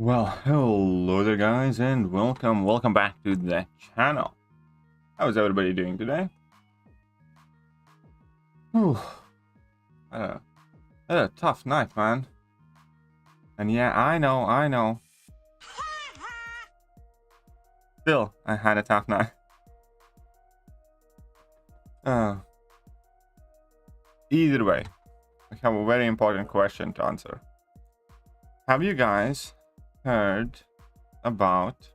Well, hello there guys, and welcome back to the channel. How's everybody doing today? Whew. Had a tough night, man. And yeah, I know. Still, I had a tough night. Either way, I have a very important question to answer. Have you guys heard about...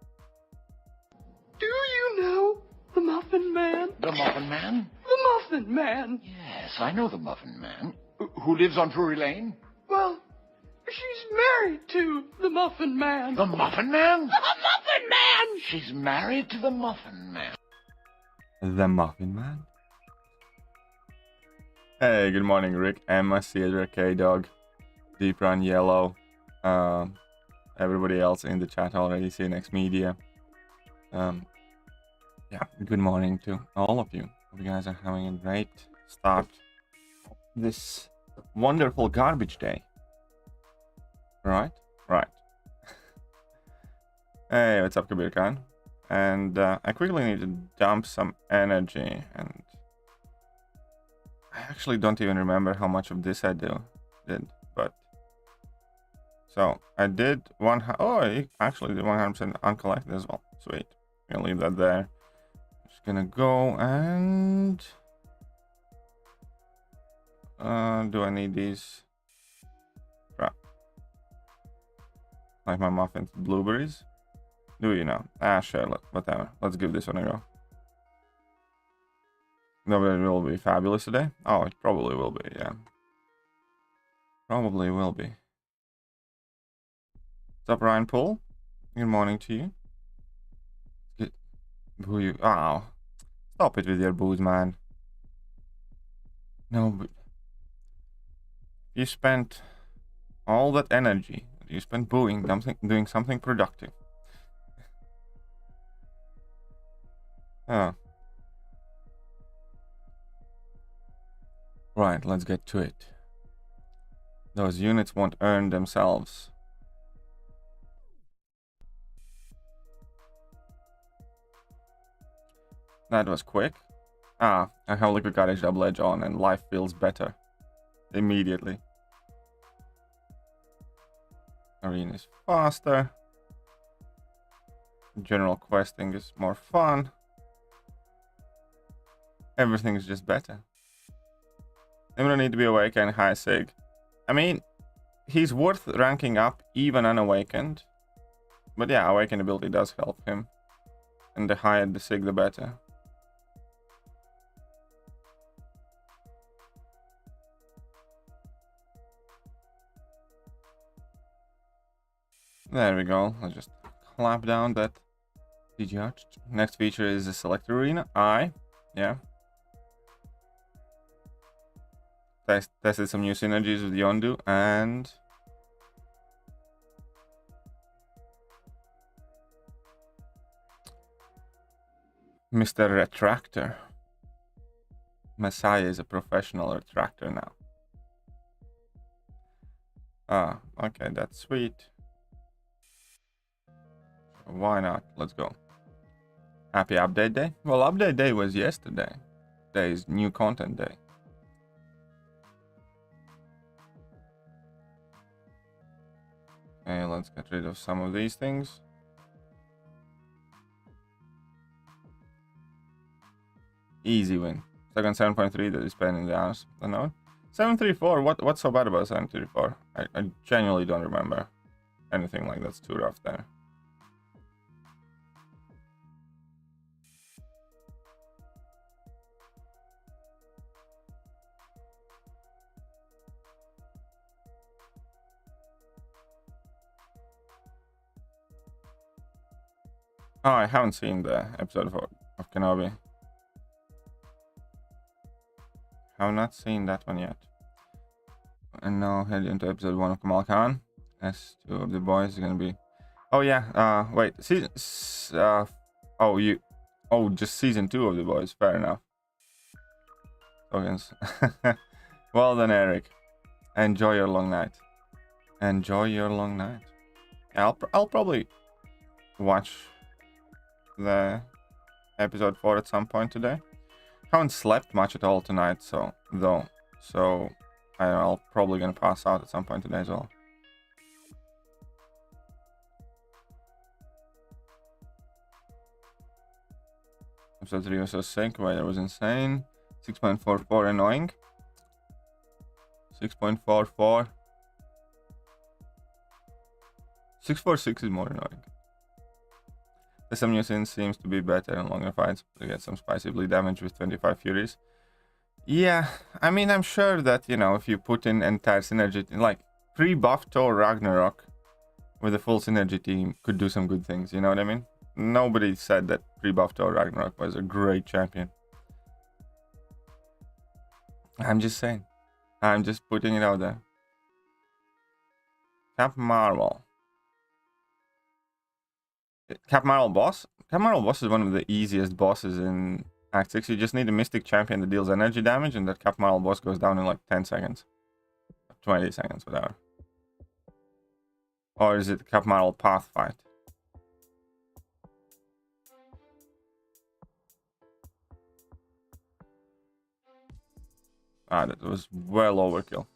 Do you know the Muffin Man? The Muffin Man? The Muffin Man! Yes, I know the Muffin Man. Who lives on Drury Lane? Well, she's married to the Muffin Man. The Muffin Man? The Muffin Man! She's married to the Muffin Man. The Muffin Man? Hey, good morning, Rick, Emma, Cedar, K-Dog, Deep Run, Yellow, everybody else in the chat already, CNX Media. Yeah, good morning to all of you. Hope you guys are having a great start this wonderful garbage day. Right? Hey, what's up, Kabir Khan? And I quickly need to dump some energy, and I actually don't even remember how much of this I did, but so I did I actually did 100% uncollected as well. Sweet. I'm gonna leave that there. Just gonna go and do I need these? Crap. Like my muffins, blueberries? Do you know? Sure, whatever. Let's give this one a go. Nobody will be fabulous today. Oh, it probably will be, yeah. Probably will be. What's up, Ryan Paul? Good morning to you. Boo you. Oh, stop it with your booze, man. No, but you spent all that energy. You spent booing, doing something productive. Oh. Right, let's get to it. Those units won't earn themselves. That was quick. I have Liquid Cottage double edge on and life feels better. Immediately. Arena is faster. General questing is more fun. Everything is just better. I'm gonna need to be awakened, high sig. I mean, he's worth ranking up even unawakened. But yeah, awakened ability does help him. And the higher the sig, the better. There we go. Let's just clap down that DGR. Next feature is the select arena. Yeah. Tested some new synergies with Yondu and Mr. Retractor. Messiah is a professional retractor now. Okay, that's sweet. Why not? Let's go. Happy update day? Well, update day was yesterday. Today is new content day. Okay, let's get rid of some of these things. Easy win. Second 7.3 that is pending the hours. Unknown. 734. What's so bad about 734? I genuinely don't remember anything like that's too rough there. Oh, I haven't seen the episode of Kenobi. Have not seen that one yet. And now head into episode 1 of Kamal Khan. S2 of the boys is gonna be. Oh yeah. Wait. Season. Just season 2 of the boys. Fair enough. Tokens. Well done, Eric. Enjoy your long night. Enjoy your long night. I'll probably watch the episode 4 at some point today. Haven't slept much at all tonight, so I don't know, I'll probably gonna pass out at some point today as well. Episode 3 was so sick, weather was insane. 6.44 annoying. 6.44. 646 is more annoying. The Samusin seems to be better in longer fights, but get some spicy bleed damage with 25 Furies. Yeah, I mean, I'm sure that, you know, if you put in entire synergy, like pre-buff Thor Ragnarok with a full synergy team could do some good things, you know what I mean? Nobody said that pre-buff Thor Ragnarok was a great champion. I'm just saying. I'm just putting it out there. Cap Marvel. Cap Marvel boss? Cap Marvel boss is one of the easiest bosses in Act 6. You just need a Mystic champion that deals energy damage, and that Cap Marvel boss goes down in like 10 seconds. 20 seconds, whatever. Or is it Cap Marvel path fight? Ah, that was well overkill.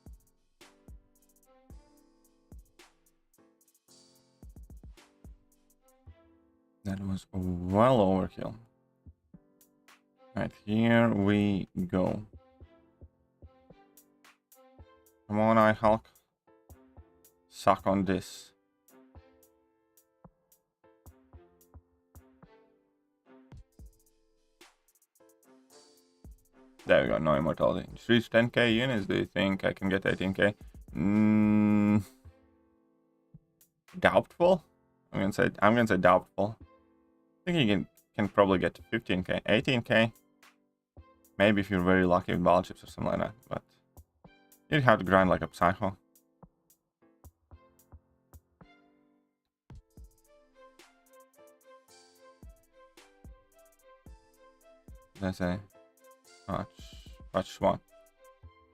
That was well overkill. Right, here we go. Come on, Hulk. Suck on this. There we go, no immortality. Just reach 10k units. Do you think I can get 18k? Doubtful. I'm gonna say doubtful. I think you can probably get to 15k, 18k. Maybe if you're very lucky with ball chips or something like that. But you'd have to grind like a psycho. Let's say patch 1.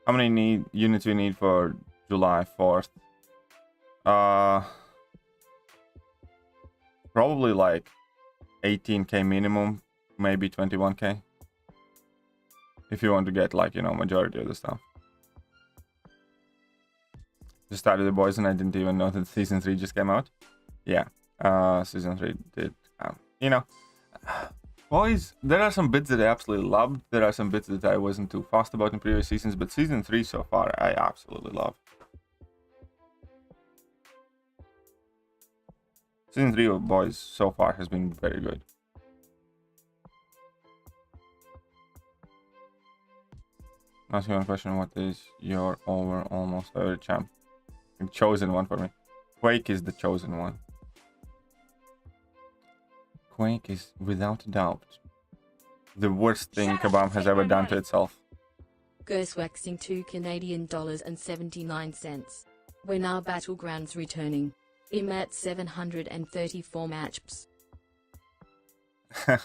How many units we need for July 4th? Probably like 18k minimum, maybe 21k. If you want to get, like, you know, majority of the stuff. Just started the boys and I didn't even know that season 3 just came out. Yeah, season 3 did. You know, boys, there are some bits that I absolutely loved. There are some bits that I wasn't too fast about in previous seasons, but season 3 so far I absolutely love. Season 3 of boys so far has been very good. Ask you one question: what is your almost favorite champ? The chosen one for me. Quake is the chosen one. Quake is without doubt the worst thing Kabam has ever done to itself. Ghost waxing $2.79. When are Battlegrounds returning? I'm at 734 matches.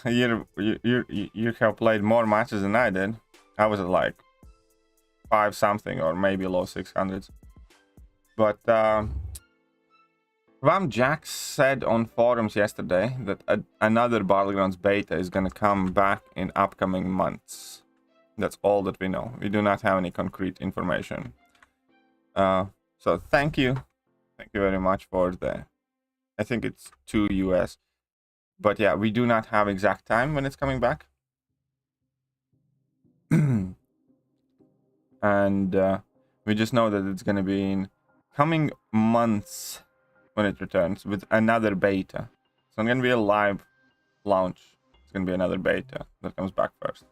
You have played more matches than I did. I was at like 5 something or maybe low 600s. But Ram Jack said on forums yesterday that another Battlegrounds beta is gonna come back in upcoming months. That's all that we know. We do not have any concrete information. So thank you very much for the, I think it's 2 US, but yeah, we do not have exact time when it's coming back. And we just know that it's going to be in coming months when it returns with another beta. It's not going to be a live launch. It's going to be another beta that comes back first.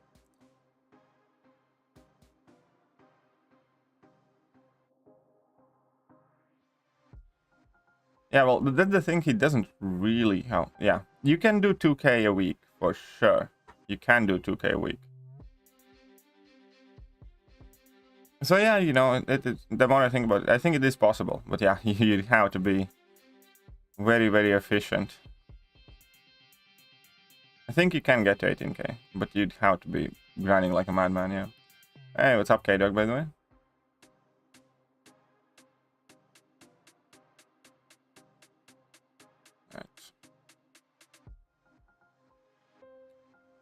Yeah, well, that's the thing, he doesn't really help. Yeah, you can do 2k a week for sure. You can do 2k a week. So yeah, you know, the more I think about it, I think it is possible. But yeah, you have to be very, very efficient. I think you can get to 18k, but you'd have to be grinding like a madman, yeah. Hey, what's up, K-Dog, by the way?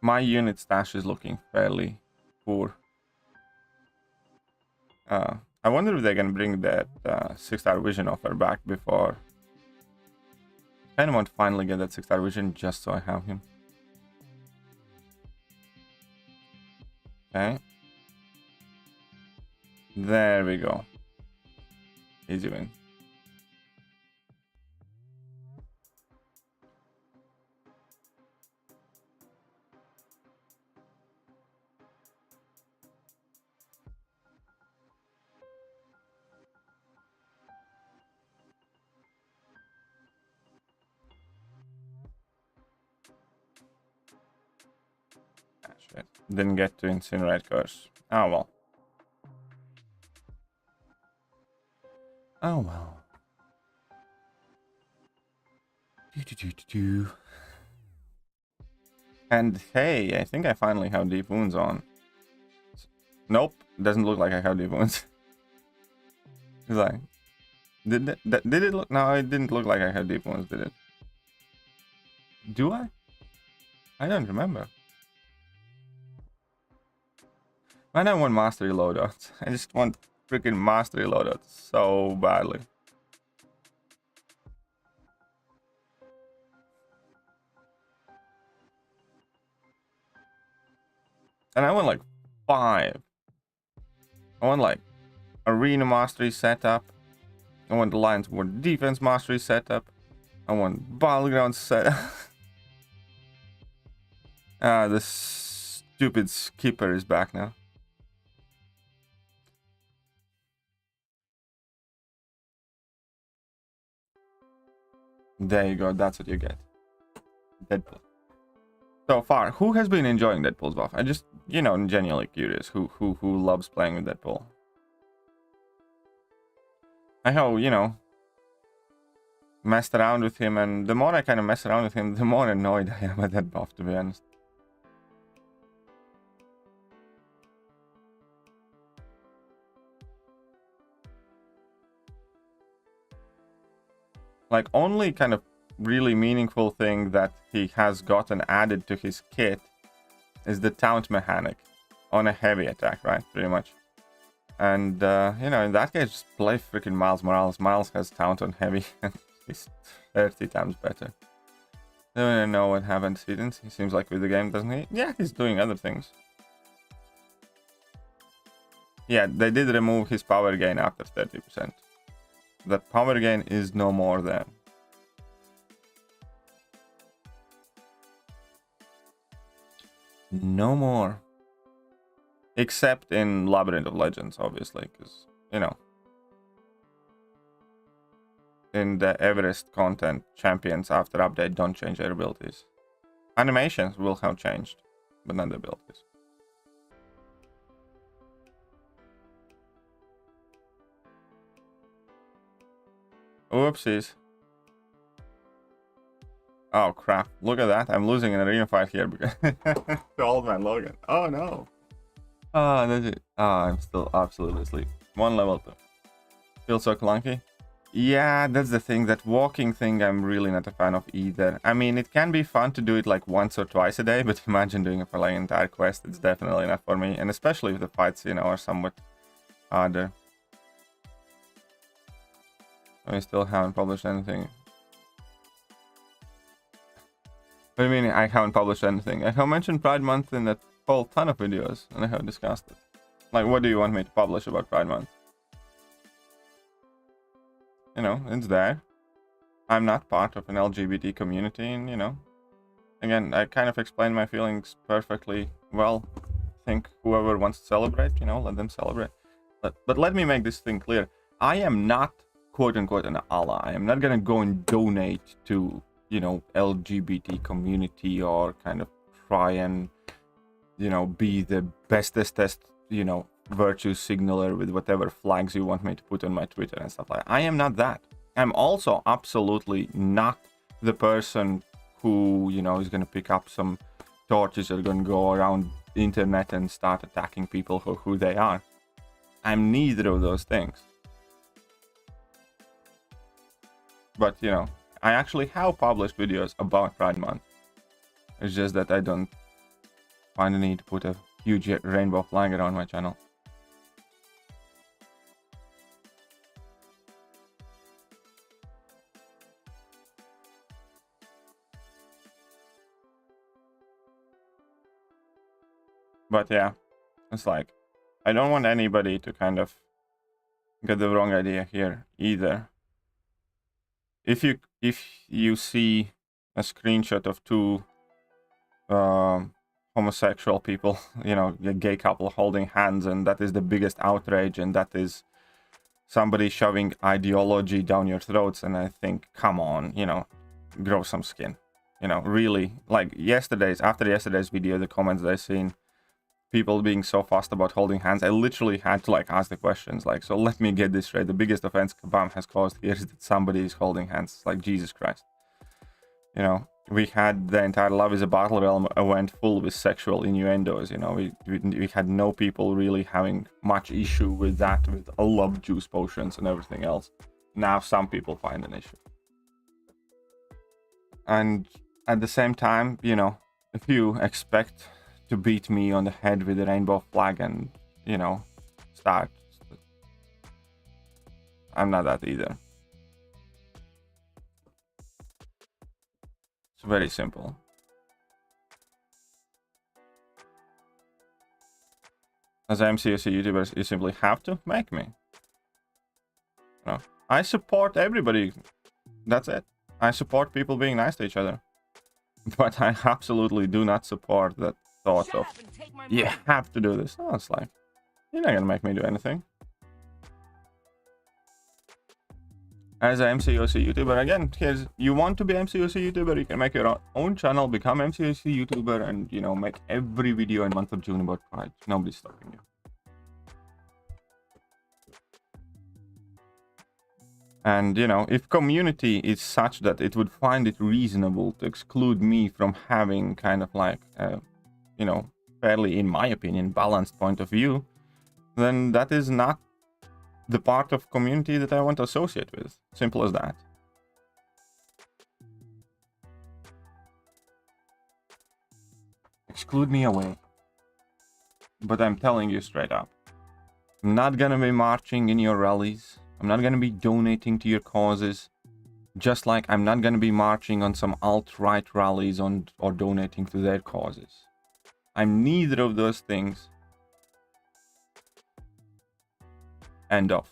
My unit stash is looking fairly poor. I wonder if they can bring that 6-star vision offer back before. I kind of want to finally get that 6-star vision just so I have him. Okay. There we go. Easy win. Shit. Didn't get to incinerate curse. Oh well. Oh well. And hey, I think I finally have deep wounds on. Nope, doesn't look like I have deep wounds. It's like, did it look? No, it didn't look like I had deep wounds, did it? Do I? I don't remember. Man, I want mastery loadouts. I just want freaking mastery loadouts so badly. And I want like 5. I want like arena mastery setup. I want Alliance War defense mastery setup. I want Battlegrounds setup. The stupid skipper is back now. There you go, that's what you get. Deadpool. So far, who has been enjoying Deadpool's buff? I just, you know, genuinely curious who loves playing with Deadpool. I have, you know, messed around with him, and the more I kind of mess around with him, the more annoyed I am at that buff, to be honest. Like, only kind of really meaningful thing that he has gotten added to his kit is the taunt mechanic on a heavy attack, right? Pretty much. And, you know, in that case, just play freaking Miles Morales. Miles has taunt on heavy, and he's 30 times better. I don't know what happens. He seems like with the game, doesn't he? Yeah, he's doing other things. Yeah, they did remove his power gain after 30%. That power gain is no more there. No more. Except in Labyrinth of Legends, obviously, because, you know, in the Everest content, champions after update don't change their abilities. Animations will have changed, but not the abilities. Oopsies. Oh crap, look at that. I'm losing an arena fight here because the old man Logan. Oh no. Ah, that's it. Ah, I'm still absolutely asleep. 1 level 2. Feels so clunky. Yeah, that's the thing. That walking thing I'm really not a fan of either. I mean, it can be fun to do it like once or twice a day, but imagine doing it for like an entire quest. It's definitely not for me. And especially if the fights, you know, are somewhat harder. I still haven't published anything. What do you mean I haven't published anything? I have mentioned Pride Month in a whole ton of videos, and I have discussed it. Like, what do you want me to publish about Pride Month? You know, it's there. I'm not part of an LGBT community, and, you know, again, I kind of explained my feelings perfectly well. I think whoever wants to celebrate, you know, let them celebrate. But let me make this thing clear. I am not, quote-unquote, an ally. I am not gonna go and donate to, you know, LGBT community or kind of try and, you know, be the bestest, you know, virtue signaler with whatever flags you want me to put on my Twitter and stuff like that. I am not that. I'm also absolutely not the person who, you know, is going to pick up some torches or going to go around the internet and start attacking people for who they are. I'm neither of those things. But, you know, I actually have published videos about Pride Month. It's just that I don't find the need to put a huge rainbow flag around my channel. But yeah, it's like, I don't want anybody to kind of get the wrong idea here either. If you see a screenshot of two homosexual people, you know, a gay couple holding hands, and that is the biggest outrage, and that is somebody shoving ideology down your throats, and I think, come on, you know, grow some skin. You know, really, like after yesterday's video, the comments that I seen, people being so fussed about holding hands, I literally had to like ask the questions, like, so let me get this straight. The biggest offense Kabam has caused here is that somebody is holding hands. Like, Jesus Christ. You know, we had the entire Love is a Battle Realm event full with sexual innuendos. You know, we had no people really having much issue with that, with a love juice potions and everything else. Now some people find an issue. And at the same time, you know, if you expect to beat me on the head with a rainbow flag and, you know, start, I'm not that either. It's very simple. As an MCOC YouTuber, you simply have to make me. You know, I support everybody. That's it. I support people being nice to each other. But I absolutely do not support that thought of, you have to do this. No, it's like, you're not gonna make me do anything. As an MCOC YouTuber, again, here's, you want to be MCOC YouTuber, you can make your own channel, become MCOC YouTuber, and, you know, make every video in month of June about Pride. Nobody's stopping you. And, you know, if community is such that it would find it reasonable to exclude me from having kind of like, you know, fairly, in my opinion, balanced point of view, then that is not the part of community that I want to associate with. Simple as that. Exclude me away. But I'm telling you straight up, I'm not gonna be marching in your rallies. I'm not gonna be donating to your causes. Just like I'm not gonna be marching on some alt-right rallies or donating to their causes. I'm neither of those things. End of.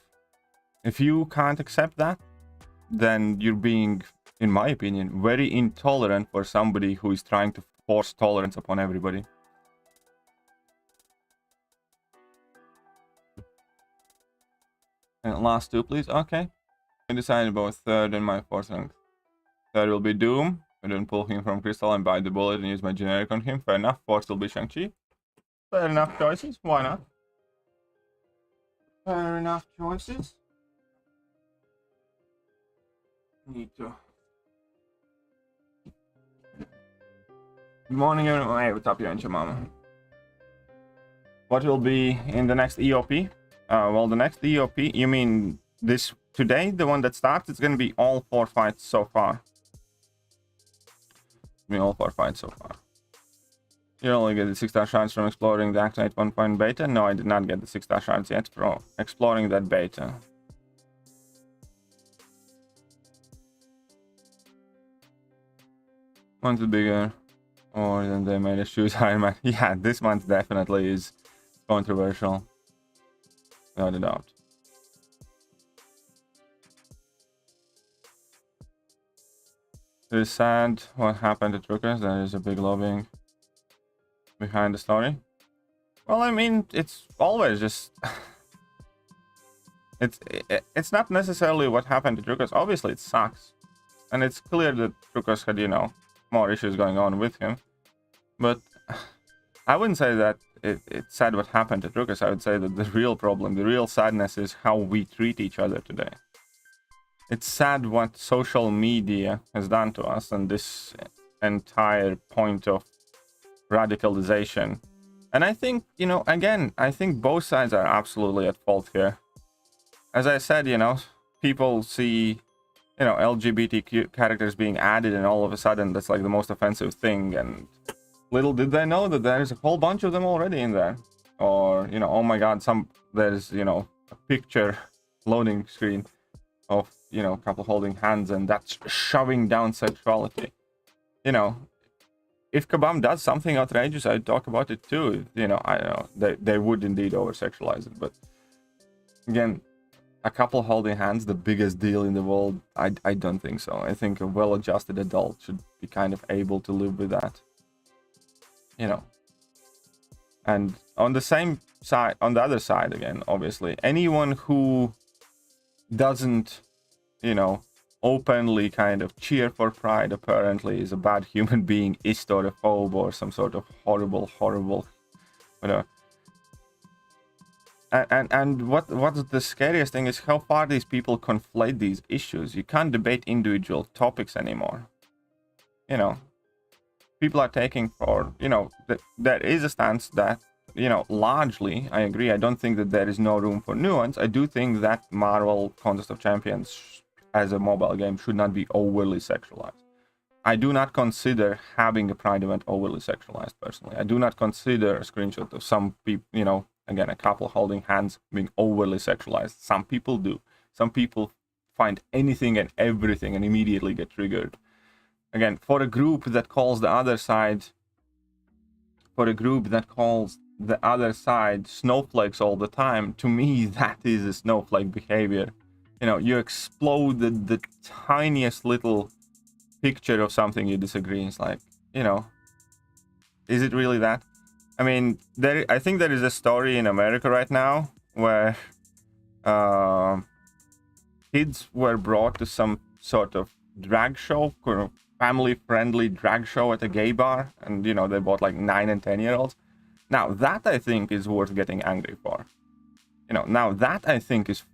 If you can't accept that, then you're being, in my opinion, very intolerant for somebody who is trying to force tolerance upon everybody. And last two, please. Okay. I decided both third and my fourth rank. Third will be Doom. I don't pull him from Crystal and buy the bullet and use my generic on him. Fair enough. Fourth will be Shang-Chi. Fair enough choices. Why not? Fair enough choices. Need to. Good morning, everyone. Hey, what's up, you mama? What will be in the next EOP? Well, the next EOP, you mean this today, the one that starts? It's gonna be all 4 fights so far. All 4 fights so far. You only get the 6-star shards from exploring the Actinate 1.0 beta? No, I did not get the 6-star shards yet from exploring that beta. One's bigger, or then they made a shoes Iron Man. Yeah, this month definitely is controversial. Without a doubt. It is sad what happened to Truckers. There is a big lobbying behind the story. Well, I mean, it's always just it's not necessarily what happened to Truckers. Obviously, it sucks, and it's clear that Truckers had, you know, more issues going on with him. But I wouldn't say that it's sad what happened to Truckers. I would say that the real problem, the real sadness, is how we treat each other today. It's sad what social media has done to us and this entire point of radicalization. And I think, you know, again, I think both sides are absolutely at fault here. As I said, you know, people see, you know, LGBTQ characters being added and all of a sudden that's like the most offensive thing. And little did they know that there's a whole bunch of them already in there. Or, you know, oh my god, there's, you know, a picture loading screen of, you know, a couple holding hands, and that's shoving down sexuality. You know, if Kabam does something outrageous, I'd talk about it too. You know, I don't know, they would indeed over-sexualize it, but again, a couple holding hands, the biggest deal in the world? I don't think so. I think a well-adjusted adult should be kind of able to live with that. You know. And on the same side, on the other side again, obviously, anyone who doesn't, you know, openly kind of cheer for Pride apparently is a bad human being, istotophobe, or some sort of horrible, whatever. And what's the scariest thing is how far these people conflate these issues. You can't debate individual topics anymore. You know, people are taking for, you know, there is a stance that, you know, largely, I agree. I don't think that there is no room for nuance. I do think that Marvel Contest of Champions as a mobile game should not be overly sexualized. I do not consider having a Pride event overly sexualized, personally. I do not consider a screenshot of some people, you know, again, a couple holding hands being overly sexualized. Some people do. Some people find anything and everything and immediately get triggered. Again, for a group that calls the other side, snowflakes all the time, to me, that is a snowflake behavior. You know, you exploded the tiniest little picture of something you disagree. It's like, you know, is it really that? I mean, I think there is a story in America right now where kids were brought to some sort of drag show, family-friendly drag show at a gay bar, and, you know, they bought like 9 and 10-year-olds. Now, that I think is worth getting angry for. You know, now that I think is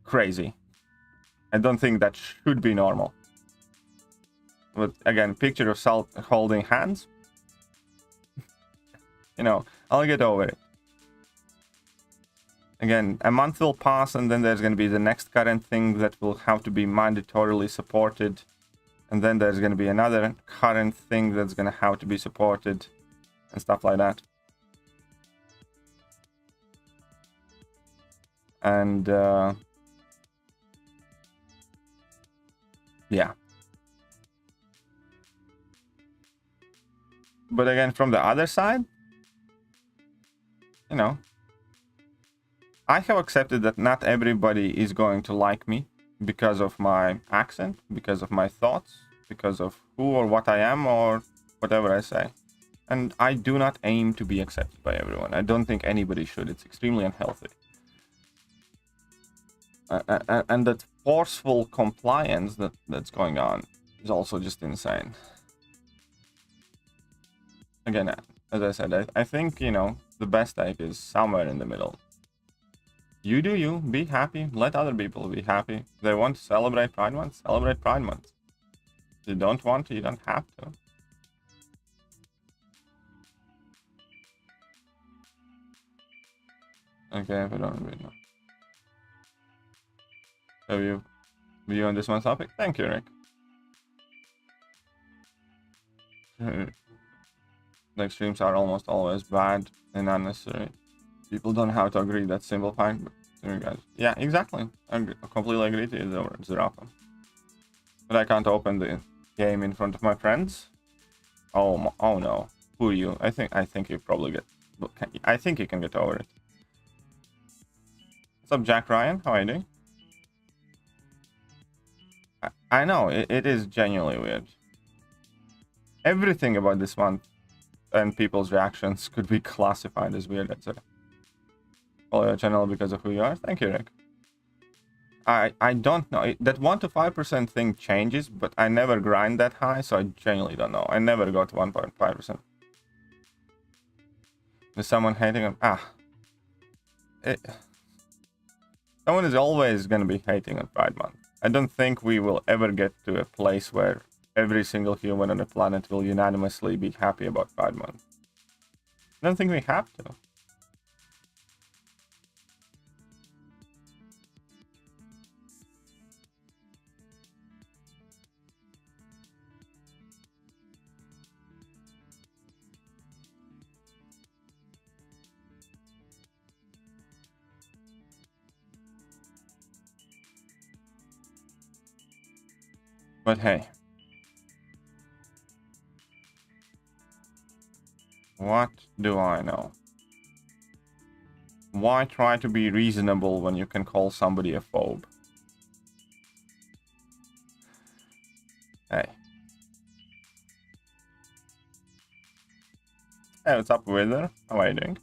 crazy. I don't think that should be normal. But again, picture of Salt holding hands. You know, I'll get over it. Again, a month will pass, and then there's going to be the next current thing that will have to be mandatorily supported. And then there's going to be another current thing that's going to have to be supported. And stuff like that. And, yeah. But again, from the other side, you know, I have accepted that not everybody is going to like me because of my accent, because of my thoughts, because of who or what I am, or whatever I say. And I do not aim to be accepted by everyone. I don't think anybody should. It's extremely unhealthy. And that forceful compliance that's going on is also just insane. Again, as I said, I think, you know, the best take is somewhere in the middle. You do you, be happy, let other people be happy. If they want to celebrate Pride Month, celebrate Pride Month. If you don't want to, you don't have to. Okay, if I don't really know. Have you view on this month's topic? Thank you, Rick. Like, streams are almost always bad and unnecessary. People don't have to agree, that's simplifying, but guys. Yeah, exactly. I completely agree to you, ZeroFrostNinja. But I can't open the game in front of my friends. Oh no. Who are you? I think you probably get. I think you can get over it. What's up, Jack Ryan? How are you doing? I know it is genuinely weird. Everything about this month and people's reactions could be classified as weird, I'd say. Follow your channel because of who you are. Thank you, Rick. I don't know. That 1 to 5% thing changes, but I never grind that high, so I genuinely don't know. I never got 1.5%. Is someone hating on... Someone is always going to be hating on Pride Month. I don't think we will ever get to a place where every single human on the planet will unanimously be happy about Pride Month. I don't think we have to. But hey. What do I know? Why try to be reasonable when you can call somebody a phobe? Hey. Hey, what's up, Wither? How are you doing?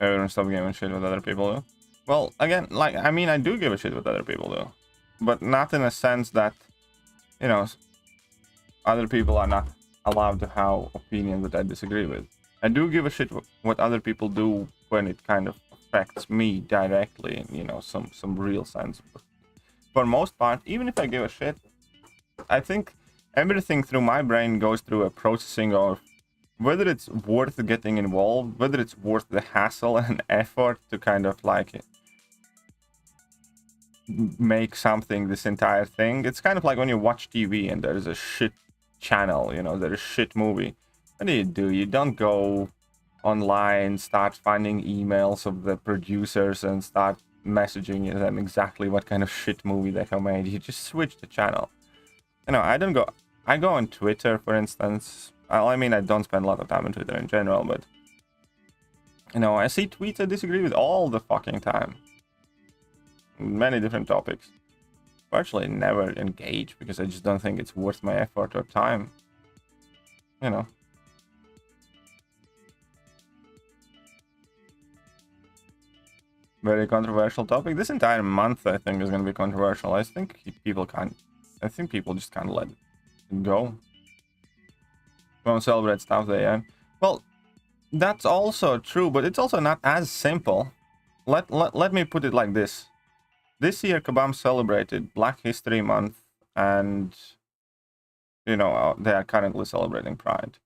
Everyone stop giving a shit what other people do. Well, again, like, I mean, I do give a shit what other people do. But not in a sense that, you know, other people are not allowed to have opinions that I disagree with. I do give a shit what other people do when it kind of affects me directly in, you know, some real sense. But for most part, even if I give a shit, I think everything through my brain goes through a processing of whether it's worth getting involved, whether it's worth the hassle and effort to kind of like make something, this entire thing. It's kind of like when you watch TV and there's a shit channel, you know, there's a shit movie. What do? You don't go online, start finding emails of the producers and start messaging them exactly what kind of shit movie they have made. You just switch the channel. You know, I go on Twitter, for instance. I mean, I don't spend a lot of time on Twitter in general, but you know, I see tweets I disagree with all the fucking time. Many different topics. Virtually never engage because I just don't think it's worth my effort or time. You know. Very controversial topic. This entire month, I think, is going to be controversial. I think people just can't let it go. Won't celebrate stuff they own. Well, that's also true, but it's also not as simple. Let me put it like this. This year, Kabam celebrated Black History Month, and, you know, they are currently celebrating Pride.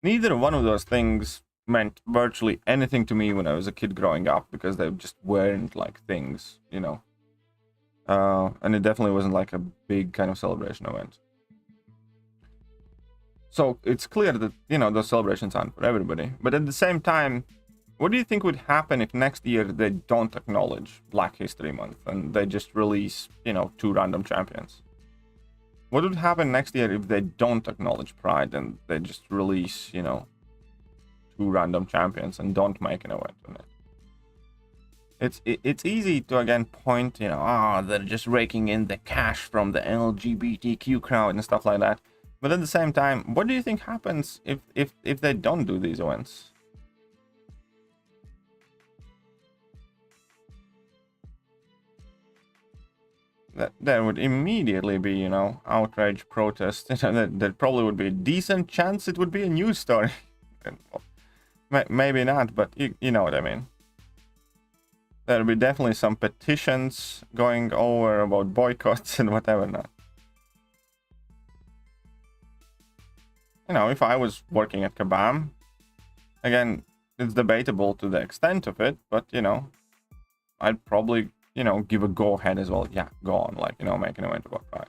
Neither one of those things meant virtually anything to me when I was a kid growing up, because they just weren't like things, you know. And it definitely wasn't like a big kind of celebration event. So it's clear that, you know, those celebrations aren't for everybody. But at the same time, what do you think would happen if next year they don't acknowledge Black History Month and they just release, you know, 2 random champions? What would happen next year if they don't acknowledge Pride and they just release, you know, 2 random champions and don't make an event on it? It's easy to again point, you know, they're just raking in the cash from the LGBTQ crowd and stuff like that. But at the same time, what do you think happens if they don't do these events? There would immediately be, you know, outrage, protest. There probably would be a decent chance it would be a news story. Maybe not, but you know what I mean. There'll be definitely some petitions going over about boycotts and whatever not. You know, if I was working at Kabam, again, it's debatable to the extent of it, but, you know, I'd probably, you know, give a go-ahead as well. Yeah, go on, like, you know, make an event about Pride.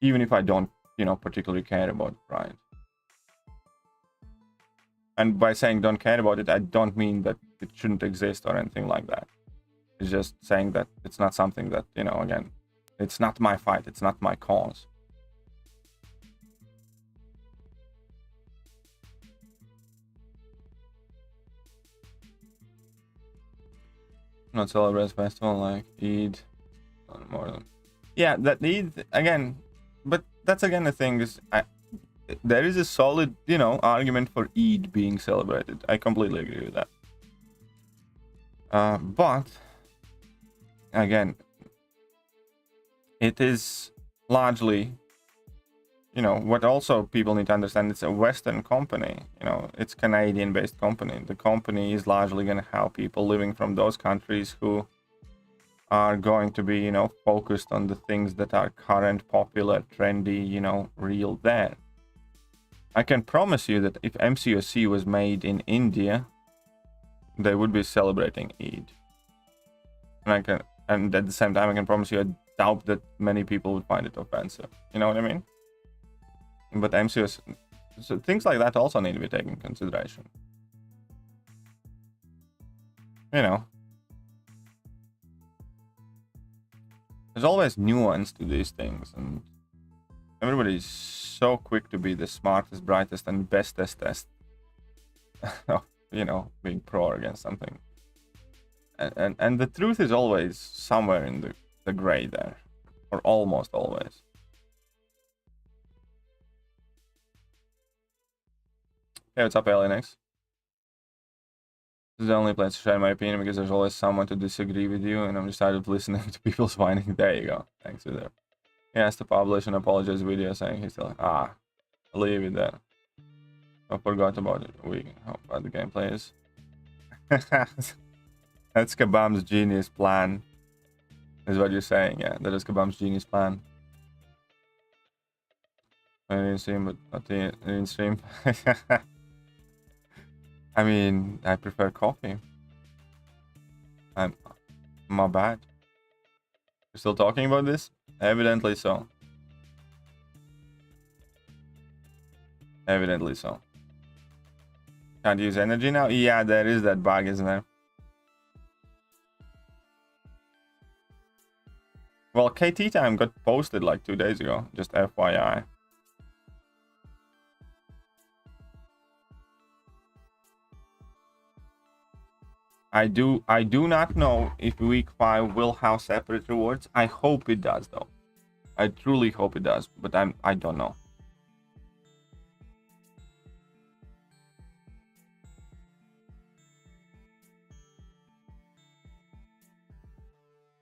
Even if I don't, you know, particularly care about Pride. And by saying don't care about it, I don't mean that it shouldn't exist or anything like that. It's just saying that it's not something that, you know, again, it's not my fight, it's not my cause. Not celebrate festival like Eid. More than... Yeah, that Eid, again, but that's again the thing is, there is a solid, you know, argument for Eid being celebrated. I completely agree with that. But, again, it is largely, you know, what also people need to understand, it's a Western company, you know, it's Canadian-based company. The company is largely going to have people living from those countries who are going to be, you know, focused on the things that are current, popular, trendy, you know, real there. I can promise you that if MCOC was made in India, they would be celebrating Eid. And at the same time, I can promise you, I doubt that many people would find it offensive. You know what I mean? But MCOC, so things like that also need to be taken into consideration. you know, there's always nuance to these things, and everybody's so quick to be the smartest, brightest, and bestest, you know, being pro against something. And the truth is always somewhere in the gray there, or almost always. Hey, what's up, Alienx? This is the only place to share my opinion because there's always someone to disagree with you, and I'm just tired of listening to people's whining. There you go. Thanks for that. He has to publish an apologize video saying he's still leave it there. I forgot about it. How bad the gameplay is. That's Kabam's genius plan. Is what you're saying, yeah. That is Kabam's genius plan. I didn't stream, but not in stream. I mean, I prefer coffee. My bad. You're still talking about this? Evidently so. Evidently so. Can't use energy now? Yeah, there is that bug, isn't there? Well, KT time got posted like 2 days ago, just FYI. I do not know if week 5 will have separate rewards. I hope it does though. I truly hope it does, but I don't know.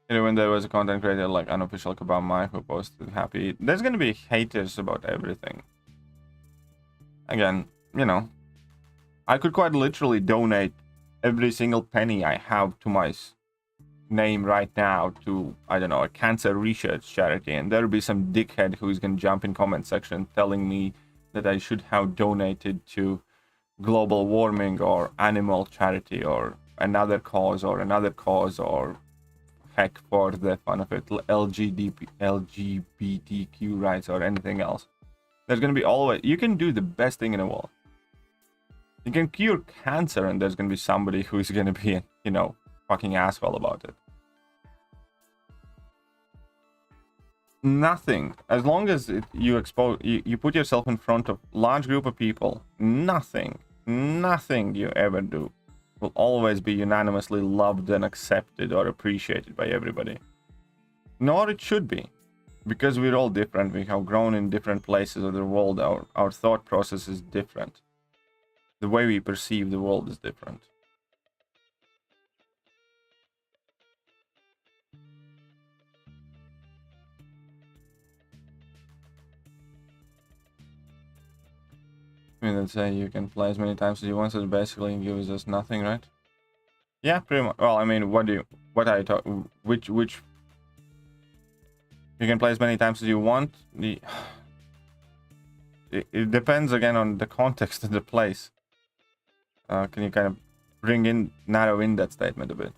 When there was a content creator like unofficial Kabam Mike who posted happy, there's gonna be haters about everything. Again, you know, I could quite literally donate every single penny I have to my name right now to, I don't know, a cancer research charity, and there'll be some dickhead who's gonna jump in comment section telling me that I should have donated to global warming or animal charity or another cause or heck for the fun of it, LGBTQ rights or anything else. There's gonna be always, you can do the best thing in the world. You can cure cancer and there's gonna be somebody who's gonna be, you know, fucking asshole about it. Nothing, as long as you put yourself in front of large group of people, nothing you ever do will always be unanimously loved and accepted or appreciated by everybody. Nor it should be, because we're all different. We have grown in different places of the world. Our thought process is different. The way we perceive the world is different. I mean, let's say you can play as many times as you want, so it basically gives us nothing, right? Yeah, pretty much. Well, I mean, which you can play as many times as you want. It depends again on the context of the place. Can you kind of narrow in that statement a bit?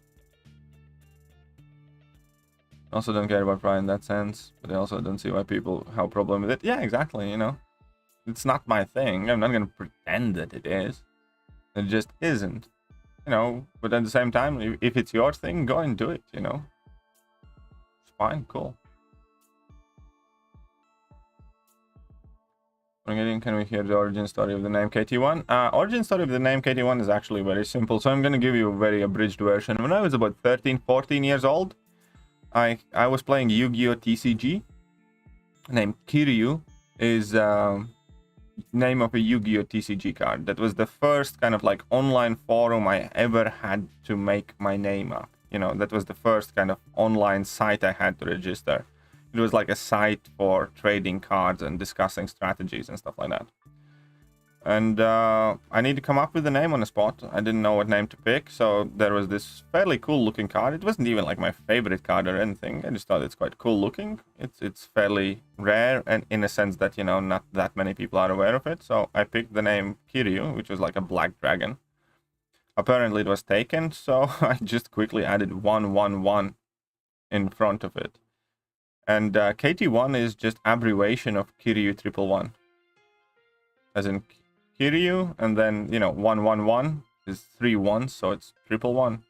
Also don't care about pride in that sense, but I also don't see why people have a problem with it. Yeah, exactly, you know. It's not my thing. I'm not going to pretend that it is. It just isn't. You know, but at the same time, if it's your thing, go and do it, you know. It's fine, cool. Can we hear the origin story of the name KT1? Origin story of the name KT1 is actually very simple, so I'm going to give you a very abridged version. When I was about 13, 14 years old, I was playing Yu-Gi-Oh! TCG. Named Kiryu is name of a Yu-Gi-Oh! TCG card. That was the first kind of like online forum I ever had to make my name up. You know, that was the first kind of online site I had to register. It was like a site for trading cards and discussing strategies and stuff like that. And I need to come up with a name on the spot. I didn't know what name to pick, so there was this fairly cool looking card. It wasn't even like my favorite card or anything. I just thought it's quite cool looking. It's fairly rare, and in a sense that, you know, not that many people are aware of it. So I picked the name Kiryu, which was like a black dragon. Apparently it was taken, so I just quickly added 111 in front of it. And KT1 is just abbreviation of Kiryu 111. As in Kiryu, and then, you know, 111 is 3 1s, so it's 111.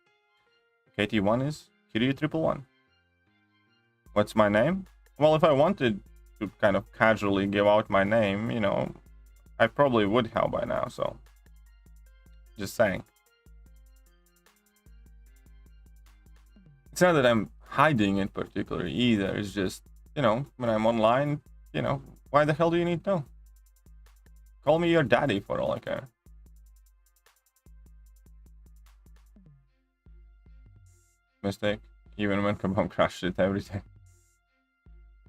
KT1 is Kiryu111. What's my name? Well, if I wanted to kind of casually give out my name, you know, I probably would have by now, so just saying. It's not that I'm hiding it particularly either. It's just, you know, when I'm online, you know, why the hell do you need to know? Call me your daddy for all I care. Mistake. Even when Kabam crashed it every day.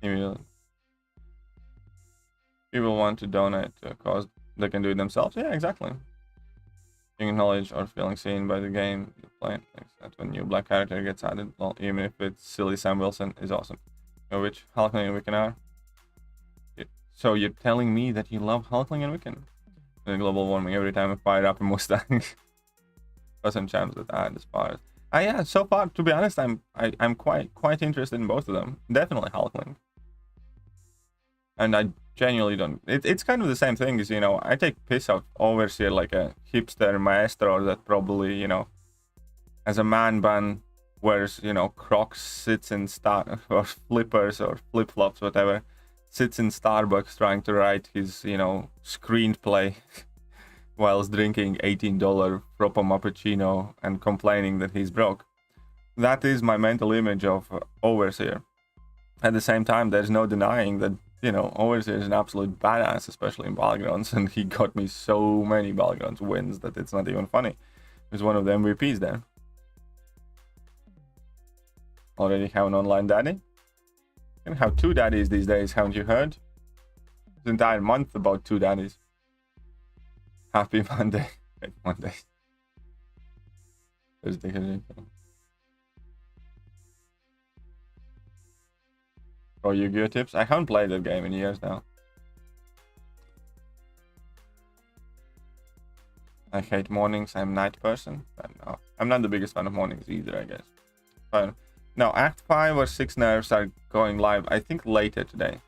Immediately. People want to donate to a cause they can do it themselves. Yeah, exactly. Being knowledge or feeling seen by the game you play. That's when new black character gets added. Well, even if it's silly Sam Wilson is awesome. You know which Hulkling and Wiccan are? So you're telling me that you love Hulkling and Wiccan? And global warming every time I fire up a Mustang. Awesome champs that add aspires. Yeah, so far, to be honest, I'm quite interested in both of them. Definitely Hulkling. And I genuinely don't. It's kind of the same thing as, you know, I take piss out Overseer like a hipster maestro that probably, you know, as a man bun wears, you know, Crocs, sits in or flippers or flip flops, whatever, sits in Starbucks trying to write his, you know, screenplay whilst drinking $18 Froppo Mappuccino and complaining that he's broke. That is my mental image of Overseer. At the same time, there's no denying that, you know, Overseer is an absolute badass, especially in Battlegrounds, and he got me so many Battlegrounds wins that it's not even funny. He's one of the MVPs there. Already have an online daddy? You can have 2 daddies these days, haven't you heard? This entire month about 2 daddies. Happy Monday. Happy Monday. There's Thekiryu. Oh, Yu-Gi-Oh tips? I haven't played that game in years now. I hate mornings. I'm a night person. No, I'm not the biggest fan of mornings either, I guess. But no, Act 5 or 6 nerfs are going live, I think, later today.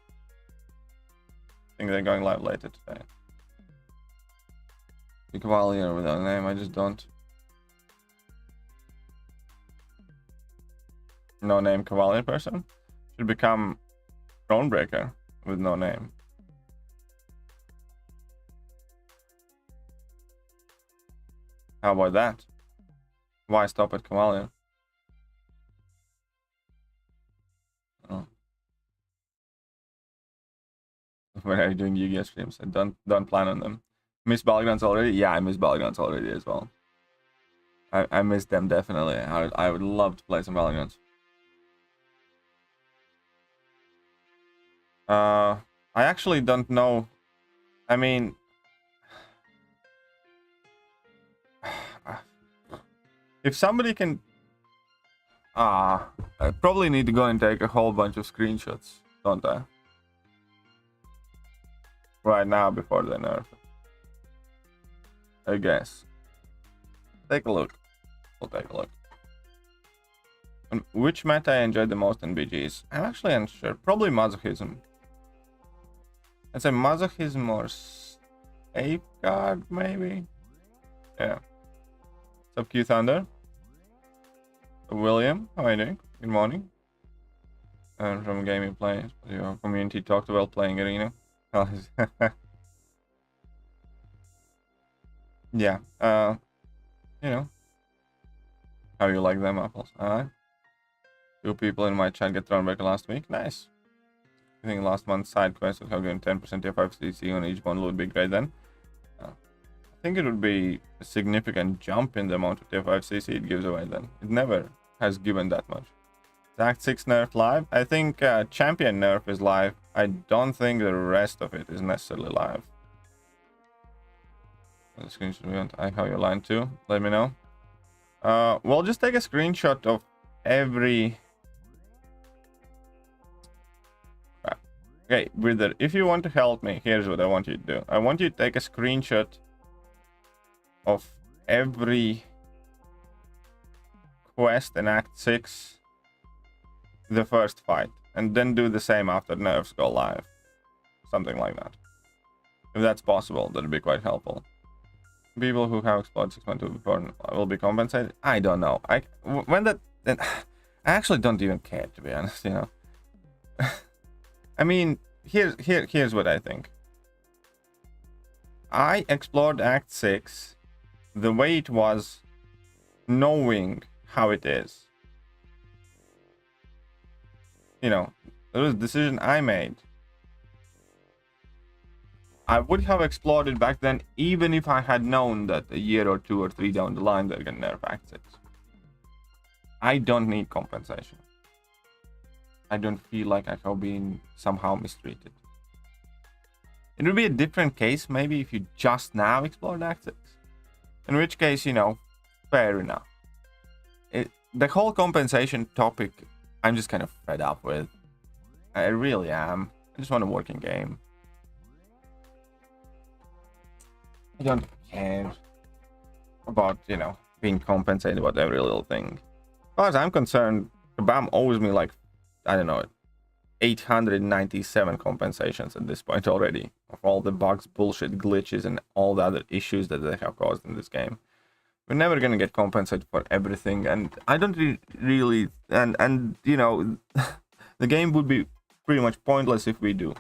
I think they're going live later today. The Cavalier without a name, I just don't. No name Cavalier person? Should become Thronebreaker with no name. How about that? Why stop at Cavalier? Oh. When are you doing Yu-Gi-Oh streams? I don't plan on them. Miss Battlegrounds already? Yeah, I miss Battlegrounds already as well. I miss them definitely. I would love to play some Battlegrounds. I actually don't know. I mean, if somebody can, I probably need to go and take a whole bunch of screenshots, don't I? Right now before they nerf it, I guess. Take a look. We'll take a look. And which meta I enjoyed the most in BGs? I'm actually unsure. Probably Masochism. I'd say Masochism or Safeguard, maybe? Yeah. What's up, Q Thunder? William, how are you doing? Good morning. From Gaming Play, your community talked about playing Arena. Yeah, you know, how you like them apples? 2 people in my chat get Thronebreaker last week. Nice. I think last month's side quest of how getting 10% tier 5 CC on each bundle would be great then. I think it would be a significant jump in the amount of tier 5 CC it gives away then. It never has given that much. Act 6 nerf live? I think Champion nerf is live. I don't think the rest of it is necessarily live. The screenshot we want. I have your line too. Let me know. Well, just take a screenshot of every. Okay, Wither, if you want to help me, here's what I want you to do. I want you to take a screenshot of every quest in Act 6, the first fight, and then do the same after nerfs go live. Something like that. If that's possible, that'd be quite helpful. People who have explored 6.2 before will be compensated. I don't know. When that then I actually don't even care, to be honest, you know. I mean, here's what I think. I explored Act 6 the way it was, knowing how it is. You know, it was a decision I made. I would have explored it back then, even if I had known that a year or 2 or 3 down the line they're gonna nerf Act 6. I don't need compensation. I don't feel like I have been somehow mistreated. It would be a different case maybe if you just now explored Act 6. In which case, you know, fair enough. The whole compensation topic, I'm just kind of fed up with. I really am. I just want a working game. I don't care about, you know, being compensated about every little thing. As far as I'm concerned, Kabam owes me like, I don't know, 897 compensations at this point already of all the bugs, bullshit, glitches, and all the other issues that they have caused in this game. We're never gonna get compensated for everything, and I don't really, and you know, the game would be pretty much pointless if we do.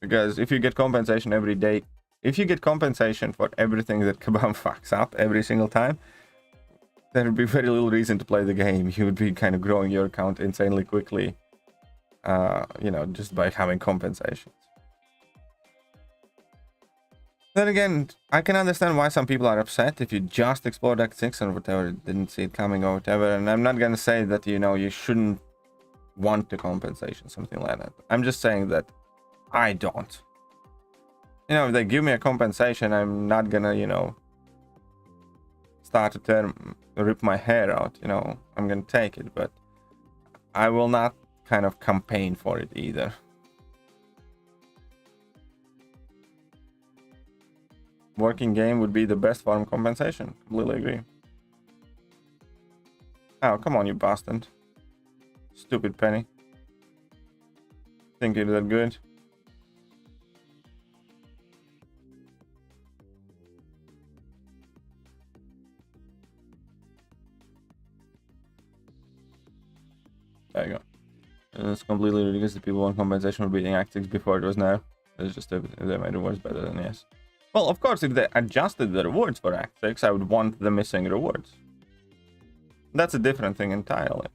Because if you get compensation every day, if you get compensation for everything that Kabam fucks up every single time, there would be very little reason to play the game. You would be kind of growing your account insanely quickly, you know, just by having compensations. Then again, I can understand why some people are upset if you just explored Act 6 or whatever, didn't see it coming or whatever. And I'm not gonna say that, you know, you shouldn't want the compensation, something like that. I'm just saying that I don't. You know, if they give me a compensation, I'm not gonna, you know, start to rip my hair out, you know. I'm gonna take it, but I will not kind of campaign for it either. Working game would be the best form of compensation. Completely agree. Oh, come on, you bastard. Stupid penny. Think you're that good? There you go. It's completely ridiculous that people want compensation for beating Act 6 before it was now. It's just if they made rewards better, then yes. Well, of course, if they adjusted the rewards for Act 6, I would want the missing rewards. That's a different thing entirely.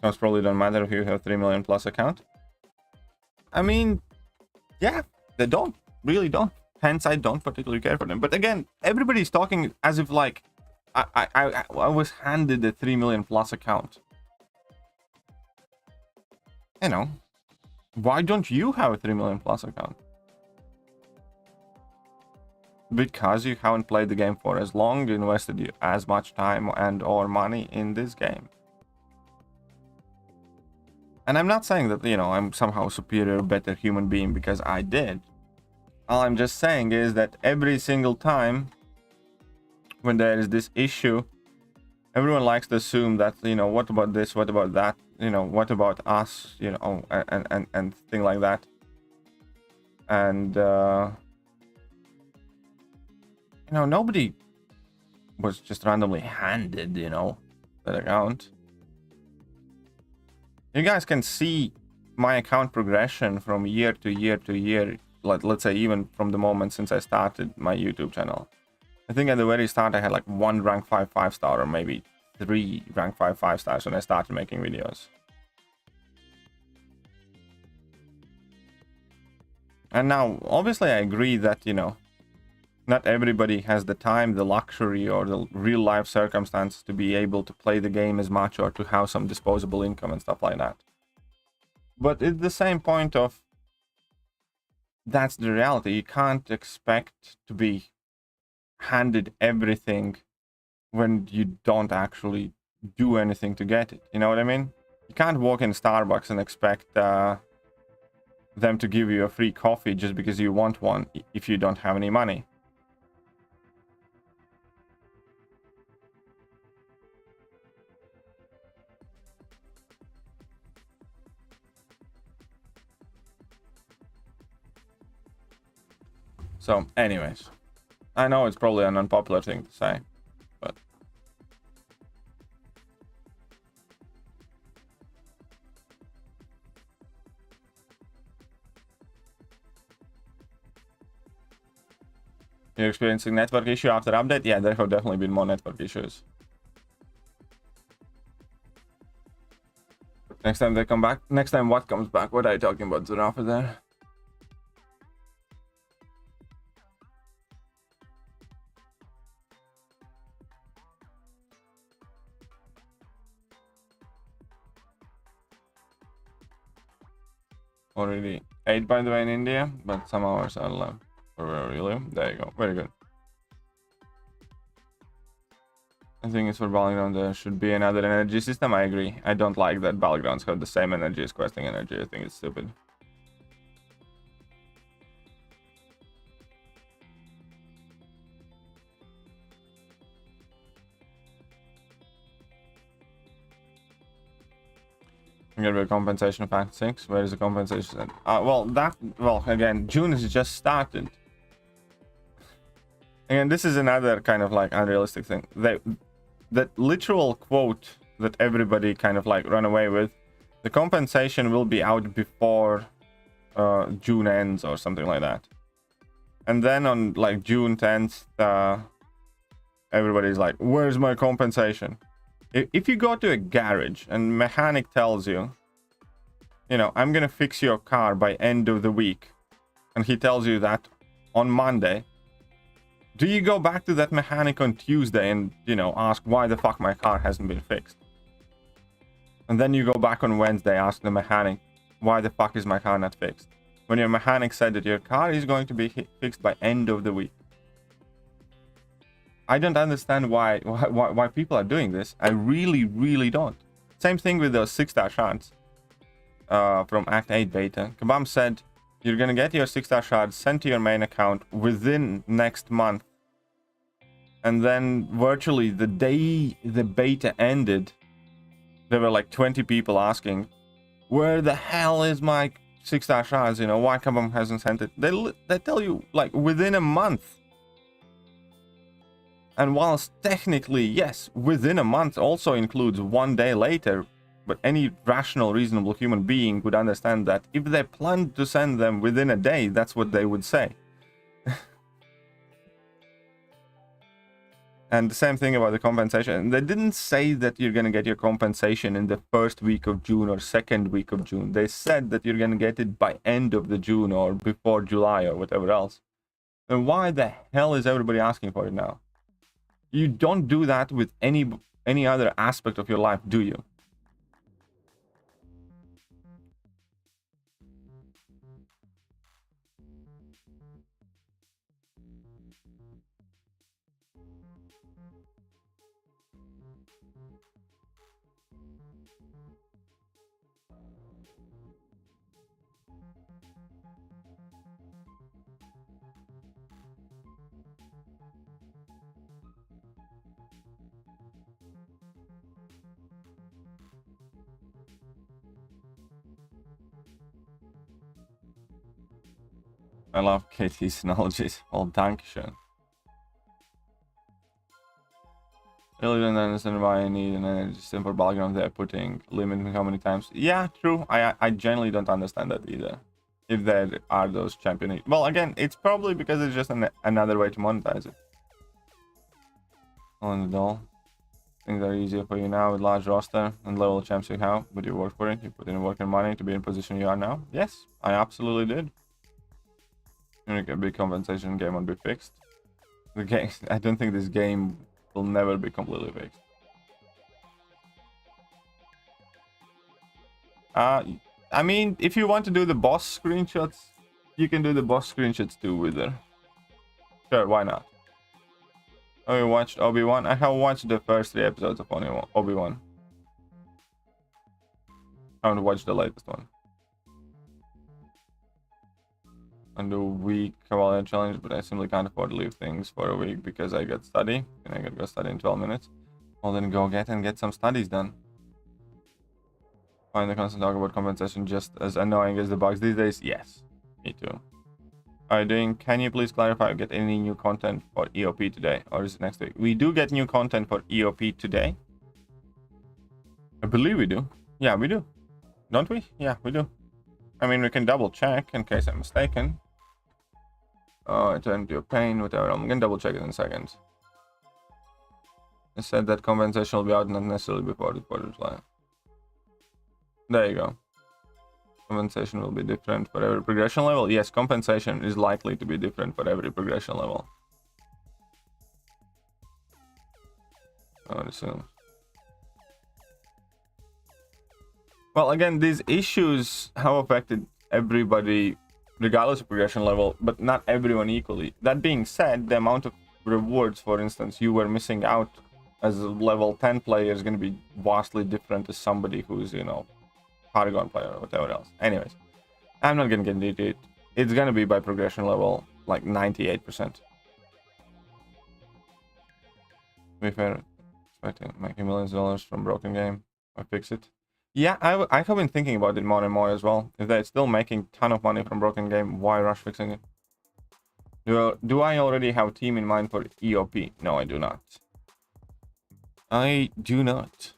Those probably don't matter if you have 3 million plus account. I mean, yeah, they don't. Really don't. Hence, I don't particularly care for them. But again, everybody's talking as if like I was handed a 3 million plus account. You know, why don't you have a 3 million plus account? Because you haven't played the game for as long, invested as much time and or money in this game. And I'm not saying that, you know, I'm somehow superior, better human being because I did. All I'm just saying is that every single time when there is this issue, everyone likes to assume that, you know, what about this, what about that, you know, what about us, you know, and thing like that. And, you know, nobody was just randomly handed, you know, that account. You guys can see my account progression from year to year to year. Let's say even from the moment since I started my YouTube channel. I think at the very start I had like 1 rank 5 5-star or maybe 3 rank 5 5-stars when I started making videos. And now, obviously I agree that, you know, not everybody has the time, the luxury, or the real life circumstances to be able to play the game as much or to have some disposable income and stuff like that. But it's the same point of, that's the reality. You can't expect to be handed everything when you don't actually do anything to get it. You know what I mean? You can't walk in Starbucks and expect them to give you a free coffee just because you want one if you don't have any money. So, anyways, I know it's probably an unpopular thing to say, but you're experiencing network issue after update? Yeah, there have definitely been more network issues. Next time they come back. Next time what comes back? What are you talking about, Zerafa there? Already 8 by the way in India, but some hours are left. Really? There you go. Very good. I think it's for Battlegrounds there should be another energy system. I agree. I don't like that Battlegrounds have the same energy as questing energy. I think it's stupid. I'm gonna be a compensation of Act 6. Where is the compensation? Well, again, June has just started. Again, this is another kind of like unrealistic thing. That literal quote that everybody kind of like run away with, the compensation will be out before June ends or something like that. And then on like June 10th, everybody's like, where's my compensation? If you go to a garage and mechanic tells you, you know, I'm gonna fix your car by end of the week, and he tells you that on Monday, do you go back to that mechanic on Tuesday and, you know, ask why the fuck my car hasn't been fixed? And then you go back on Wednesday, ask the mechanic, why the fuck is my car not fixed? When your mechanic said that your car is going to be fixed by end of the week. I don't understand why people are doing this. I really don't. Same thing with those 6-star shards from Act 8 beta. Kabam said, you're gonna get your 6-star shards sent to your main account within next month. And then virtually the day the beta ended, there were like 20 people asking, where the hell is my 6-star shards? You know, why Kabam hasn't sent it? They tell you like within a month. And whilst technically, yes, within a month also includes 1 day later, but any rational, reasonable human being would understand that if they planned to send them within a day, that's what they would say. And the same thing about the compensation. They didn't say that you're going to get your compensation in the first week of June or second week of June. They said that you're going to get it by end of the June or before July or whatever else. And why the hell is everybody asking for it now? You don't do that with any other aspect of your life, do you? I love Katie's analogies. Well, Dankeschön. Really don't understand why I need an energy system for Battlegrounds. They're putting limit how many times. Yeah, true. I generally don't understand that either. If there are those champion. Well, again, it's probably because it's just another way to monetize it. On the doll. Things are easier for you now with large roster and level champs you have, but you work for it. You put in work and money to be in position you are now. Yes, I absolutely did. A big compensation game won't be fixed. The game, I don't think this game will never be completely fixed. I mean, if you want to do the boss screenshots, you can do the boss screenshots too with her. Sure, why not? Oh, you watched Obi-Wan? I have watched the first 3 episodes of Obi-Wan. I haven't watched the latest one. And do week Cavalry challenge, but I simply can't afford to leave things for a week because I got study and I gotta go study in 12 minutes. Well, then go get some studies done. Find the constant talk about compensation just as annoying as the bugs these days? Yes, me too. are you doing? Can you please clarify or get any new content for EOP today? Or is it next week? We do get new content for EOP today. I believe we do. Yeah, we do. Don't we? Yeah, we do. I mean, we can double check in case I'm mistaken. Oh, I turned to your pain, whatever. I'm gonna double check it in a second. It said that compensation will be out not necessarily before the 4th of July. There you go. Compensation will be different for every progression level. Yes, compensation is likely to be different for every progression level. I would assume. Well, again, these issues have affected everybody regardless of progression level, but not everyone equally. That being said, the amount of rewards, for instance, you were missing out as a level 10 player is going to be vastly different to somebody who's, you know, Paragon player or whatever else. Anyways, I'm not going to get into it. It's going to be by progression level, like 98%. To be fair, expecting making millions of dollars from broken game. I fix it. Yeah, I have been thinking about it more and more as well. If they're still making a ton of money from broken game, why rush fixing it? Do I already have a team in mind for EOP? No, I do not. I do not.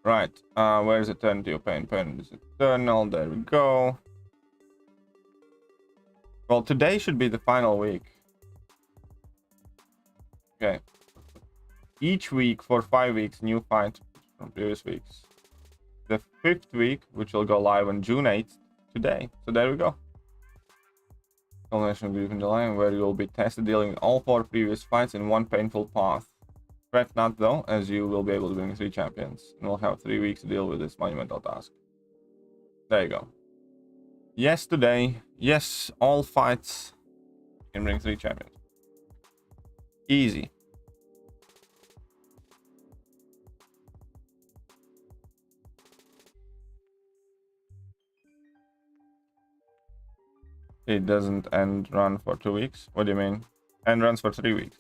Right, where is it? Turn to your pain? Pain is eternal. There we go. Well, today should be the final week. Okay. Each week for 5 weeks, new fight from previous weeks. The 5th week, which will go live on June 8th, today. So there we go. Culmination will be in July, where you will be tested dealing with all 4 previous fights in one painful path. Fret not though, as you will be able to bring 3 champions, and we'll have 3 weeks to deal with this monumental task. There you go. Yes, today. Yes, all fights can bring 3 champions. Easy. It doesn't end run for 2 weeks. What do you mean? End runs for 3 weeks.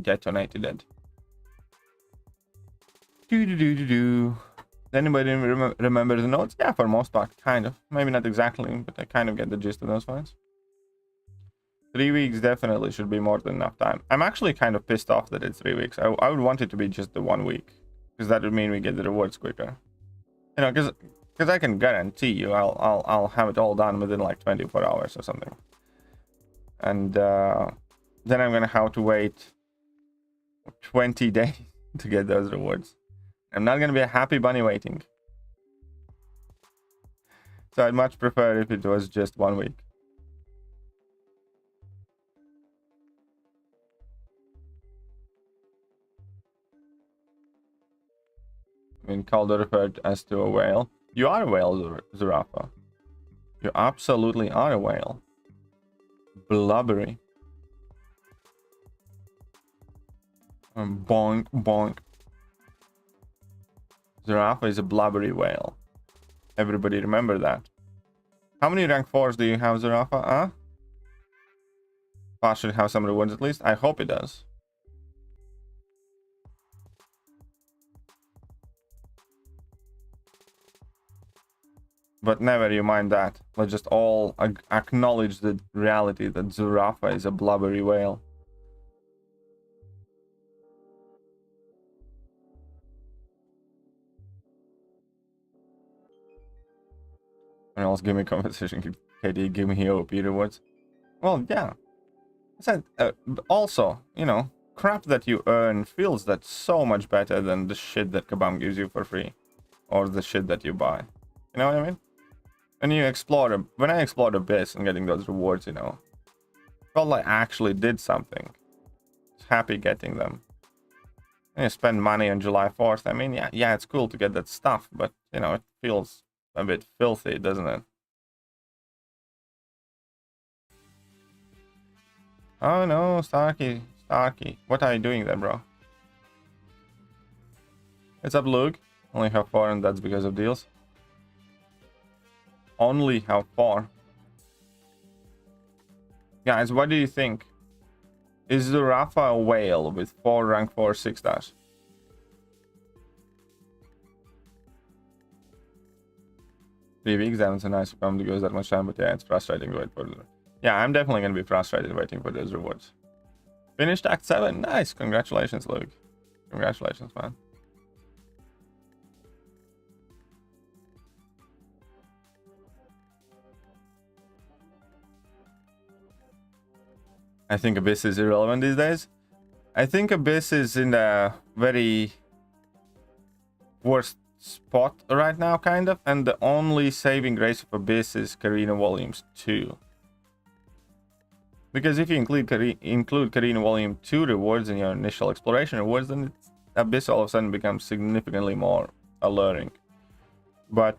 Detonated it. Anybody remember the notes? Yeah, for most part, kind of. Maybe not exactly, but I kind of get the gist of those ones. 3 weeks definitely should be more than enough time. I'm actually kind of pissed off that it's 3 weeks. I would want it to be just the 1 week, because that would mean we get the rewards quicker. You know, because I can guarantee you I'll have it all done within like 24 hours or something. And then I'm gonna have to wait 20 days to get those rewards. I'm not gonna be a happy bunny waiting. So I'd much prefer if it was just 1 week. I mean, Calder referred as to a whale. You are a whale, Zarafa. You absolutely are a whale. Blubbery. Bonk, bonk. Zarafa is a blubbery whale. Everybody remember that. How many rank 4s do you have, Zarafa? Huh? Pass should have some rewards at least. I hope it does. But never you mind that. Let's just all acknowledge the reality that Zarafa is a blubbery whale. And else give me compensation, KD, give me OP rewards. Well, yeah. I said, also, you know, crap that you earn feels that so much better than the shit that Kabam gives you for free. Or the shit that you buy. You know what I mean? When you explore, when I explored Abyss and getting those rewards, you know, felt like I actually did something. Happy getting them. And you spend money on July 4th. I mean, yeah, it's cool to get that stuff, but you know, it feels a bit filthy, doesn't it? Oh no, Starkey, what are you doing there, bro? What's up, Luke? Only have 4, and that's because of deals. Only have 4. Guys, what do you think? Is the Rafa a whale with 4 rank 4 6 stars? Weeks haven't a nice come to go that much time, but yeah, it's frustrating to wait for it. Yeah, I'm definitely gonna be frustrated waiting for those rewards. Finished Act 7. Nice. Congratulations, Luke. Congratulations, man. I think Abyss is irrelevant these days. I think Abyss is in a very worst spot right now, kind of. And the only saving grace of Abyss is Karina Volumes 2. Because if you include Karina Volume 2 rewards in your initial exploration rewards, then Abyss all of a sudden becomes significantly more alluring. But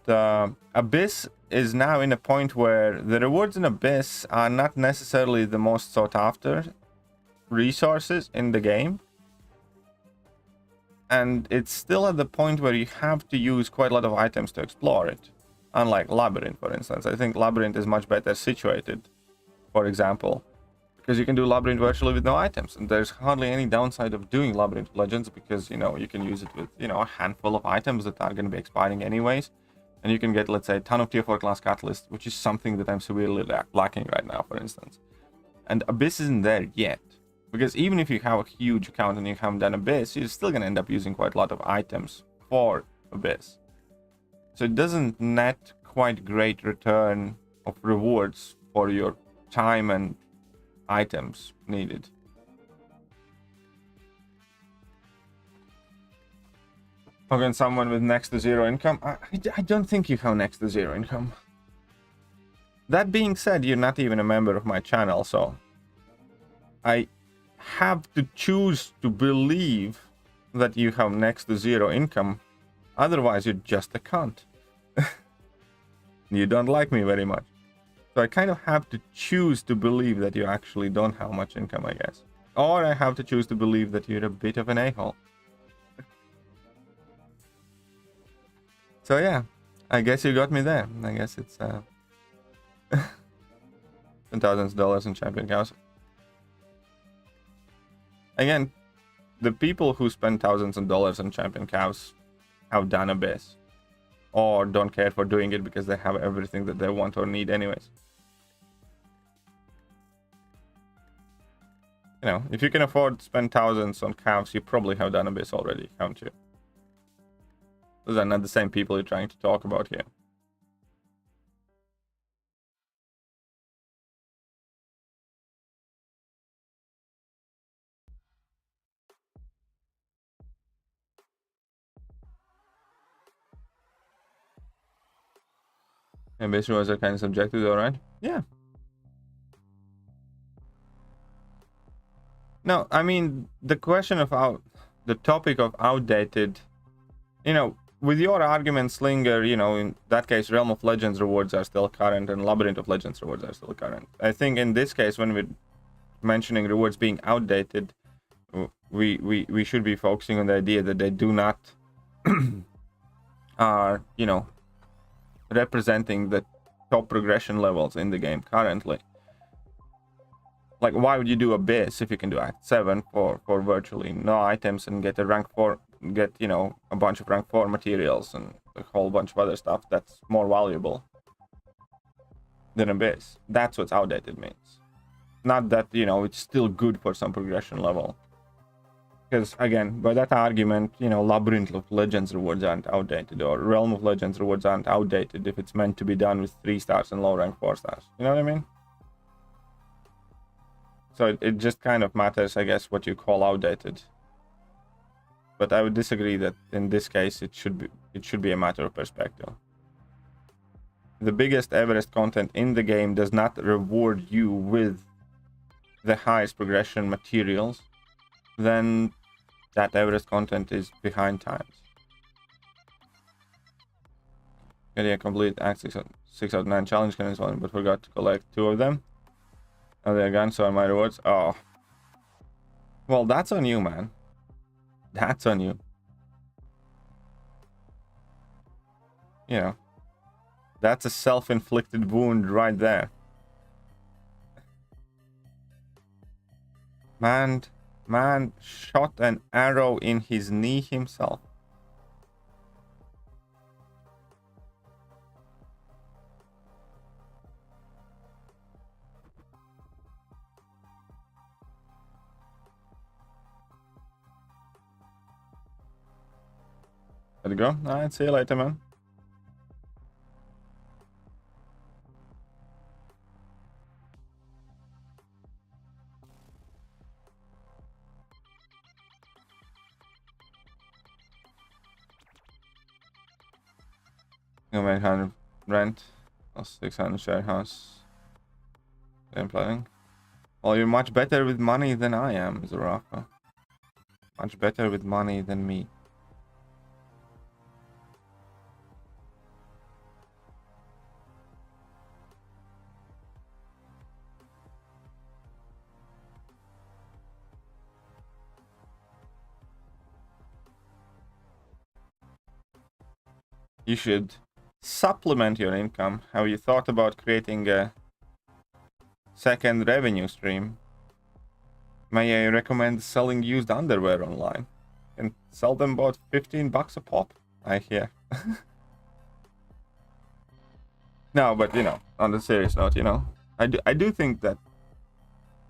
Abyss is now in a point where the rewards in Abyss are not necessarily the most sought after resources in the game. And it's still at the point where you have to use quite a lot of items to explore it. Unlike Labyrinth, for instance. I think Labyrinth is much better situated, for example, because you can do Labyrinth virtually with no items. And there's hardly any downside of doing Labyrinth Legends because, you know, you can use it with, you know, a handful of items that are going to be expiring anyways. And you can get, let's say, a ton of tier 4 class catalysts, which is something that I'm severely lacking right now, for instance. And Abyss isn't there yet. Because even if you have a huge account and you haven't done Abyss, you're still going to end up using quite a lot of items for Abyss. So it doesn't net quite great return of rewards for your time and items needed. Again, someone with next to zero income? I don't think you have next to zero income. That being said, you're not even a member of my channel, so I have to choose to believe that you have next to zero income. Otherwise, you're just a cunt. You don't like me very much. So I kind of have to choose to believe that you actually don't have much income, I guess. Or I have to choose to believe that you're a bit of an a-hole. So yeah, I guess you got me there. I guess it's $10,000 in champion cows. Again, the people who spend thousands of dollars on champion cows have done Abyss. Or don't care for doing it because they have everything that they want or need anyways. You know, if you can afford to spend thousands on cows, you probably have done Abyss already, haven't you? Those are not the same people you're trying to talk about here. Ambition was a kind of subjective, alright? Yeah. No, I mean, the question of the topic of outdated, you know, with your argument, Slinger, you know, in that case, Realm of Legends rewards are still current and Labyrinth of Legends rewards are still current. I think in this case, when we're mentioning rewards being outdated, we should be focusing on the idea that they do not are, you know, representing the top progression levels in the game currently. Like, why would you do Abyss if you can do Act 7 for virtually no items and get a rank 4, get, you know, a bunch of rank 4 materials and a whole bunch of other stuff that's more valuable than Abyss? That's what outdated means. Not that, you know, it's still good for some progression level. Because, again, by that argument, you know, Labyrinth of Legends rewards aren't outdated, or Realm of Legends rewards aren't outdated if it's meant to be done with 3 stars and low rank 4 stars. You know what I mean? So it just kind of matters, I guess, what you call outdated. But I would disagree that in this case it should be a matter of perspective. The biggest Everest content in the game does not reward you with the highest progression materials, then that Everest content is behind times. Getting a complete Act 6 out of 9 challenge cannons one, but forgot to collect 2 of them. Oh, they're gone, so are my rewards. Oh. Well, that's on you, man. That's on you. You know. That's a self-inflicted wound right there. Man shot an arrow in his knee himself. Let it go. Alright, see you later, man. You'll make 100 rent, plus 600 share house. Game planning. Well, you're much better with money than I am, Zarafa. Much better with money than me. You should supplement your income. Have you thought about creating a second revenue stream? May I recommend selling used underwear online? And sell them about 15 bucks a pop, I hear. No, but you know, on the serious note, you know, I do think that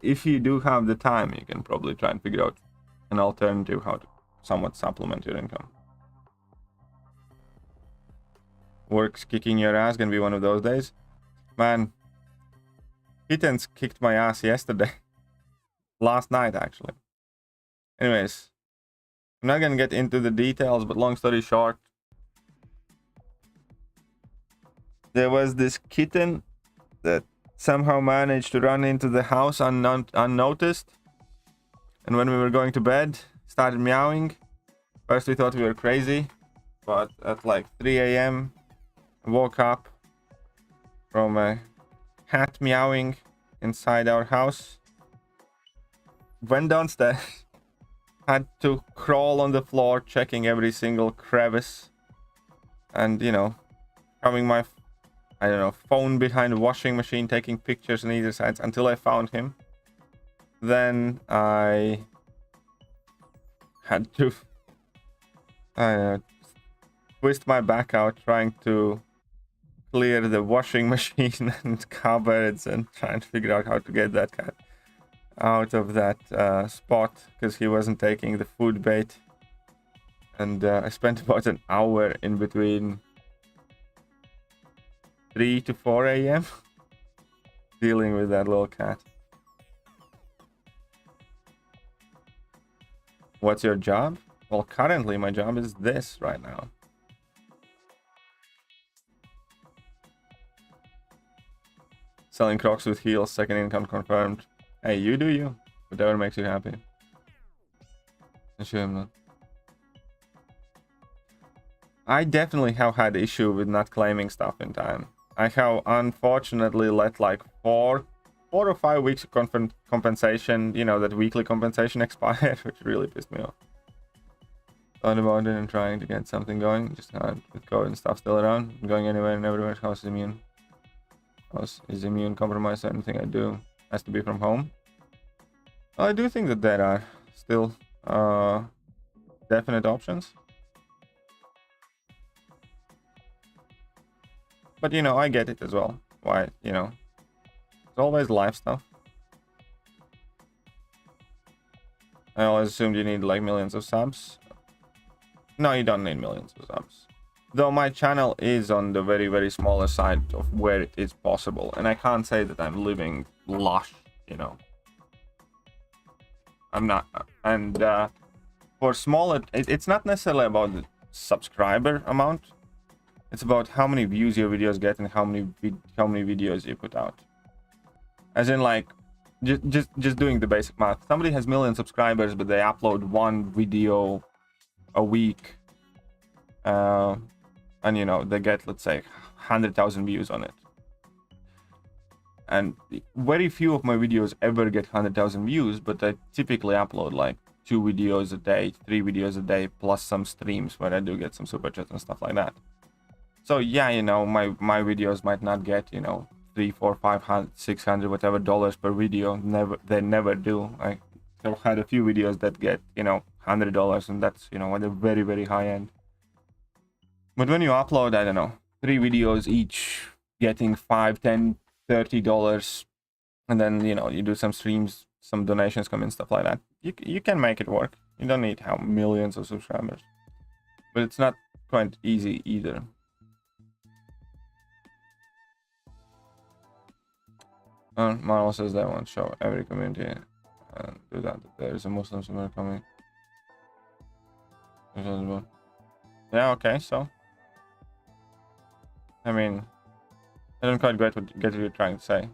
if you do have the time, you can probably try and figure out an alternative how to somewhat supplement your income. Work's kicking your ass gonna be one of those days. Man, kittens kicked my ass yesterday. Last night, actually. Anyways, I'm not gonna get into the details, but long story short, there was this kitten that somehow managed to run into the house unnoticed. And when we were going to bed, started meowing. First we thought we were crazy, but at like 3 a.m. woke up from a cat meowing inside our house. Went downstairs. Had to crawl on the floor, checking every single crevice. And, you know, having my, I don't know, phone behind the washing machine, taking pictures on either sides until I found him. Then I had to, twist my back out trying to clear the washing machine and cupboards and trying to figure out how to get that cat out of that spot because he wasn't taking the food bait. And I spent about an hour in between 3 to 4 a.m. dealing with that little cat. What's your job? Well, currently my job is this right now. Selling Crocs with heels, second income confirmed. Hey, you do you. Whatever makes you happy. I definitely have had issue with not claiming stuff in time. I have unfortunately let like 4 or 5 weeks of compensation, you know, that weekly compensation expire, which really pissed me off. Thought about it and trying to get something going. Just can't with COVID and stuff still around. I'm going anywhere and everywhere. House is immune. House is immune compromised. Anything I do has to be from home. Well, I do think that there are still definite options. But, you know, I get it as well. Why, you know, it's always live stuff. I always assumed you need like millions of subs. No, you don't need millions of subs. Though my channel is on the very, very smaller side of where it is possible. And I can't say that I'm living lush, you know. I'm not. And for smaller, it's not necessarily about the subscriber amount. It's about how many views your videos get and how many videos you put out. As in, like, just doing the basic math. Somebody has 1 million subscribers, but they upload 1 video a week. And, you know, they get, let's say, 100,000 views on it. And very few of my videos ever get 100,000 views, but I typically upload like 2 videos a day, 3 videos a day, plus some streams where I do get some super chats and stuff like that. So yeah, you know, my videos might not get, you know, 300, 400, 500, 600, whatever dollars per video. They never do. I've had a few videos that get, you know, $100, and that's, you know, at the very, very high end. But when you upload, I don't know, 3 videos each, getting $5, $10, $30, and then, you know, you do some streams, some donations come in, stuff like that. You can make it work. You don't need to have millions of subscribers. But it's not quite easy either. Marvel says they won't show every community and do that. There's a Muslim somewhere coming. Yeah, okay, so. I mean, I don't quite get what you're trying to say.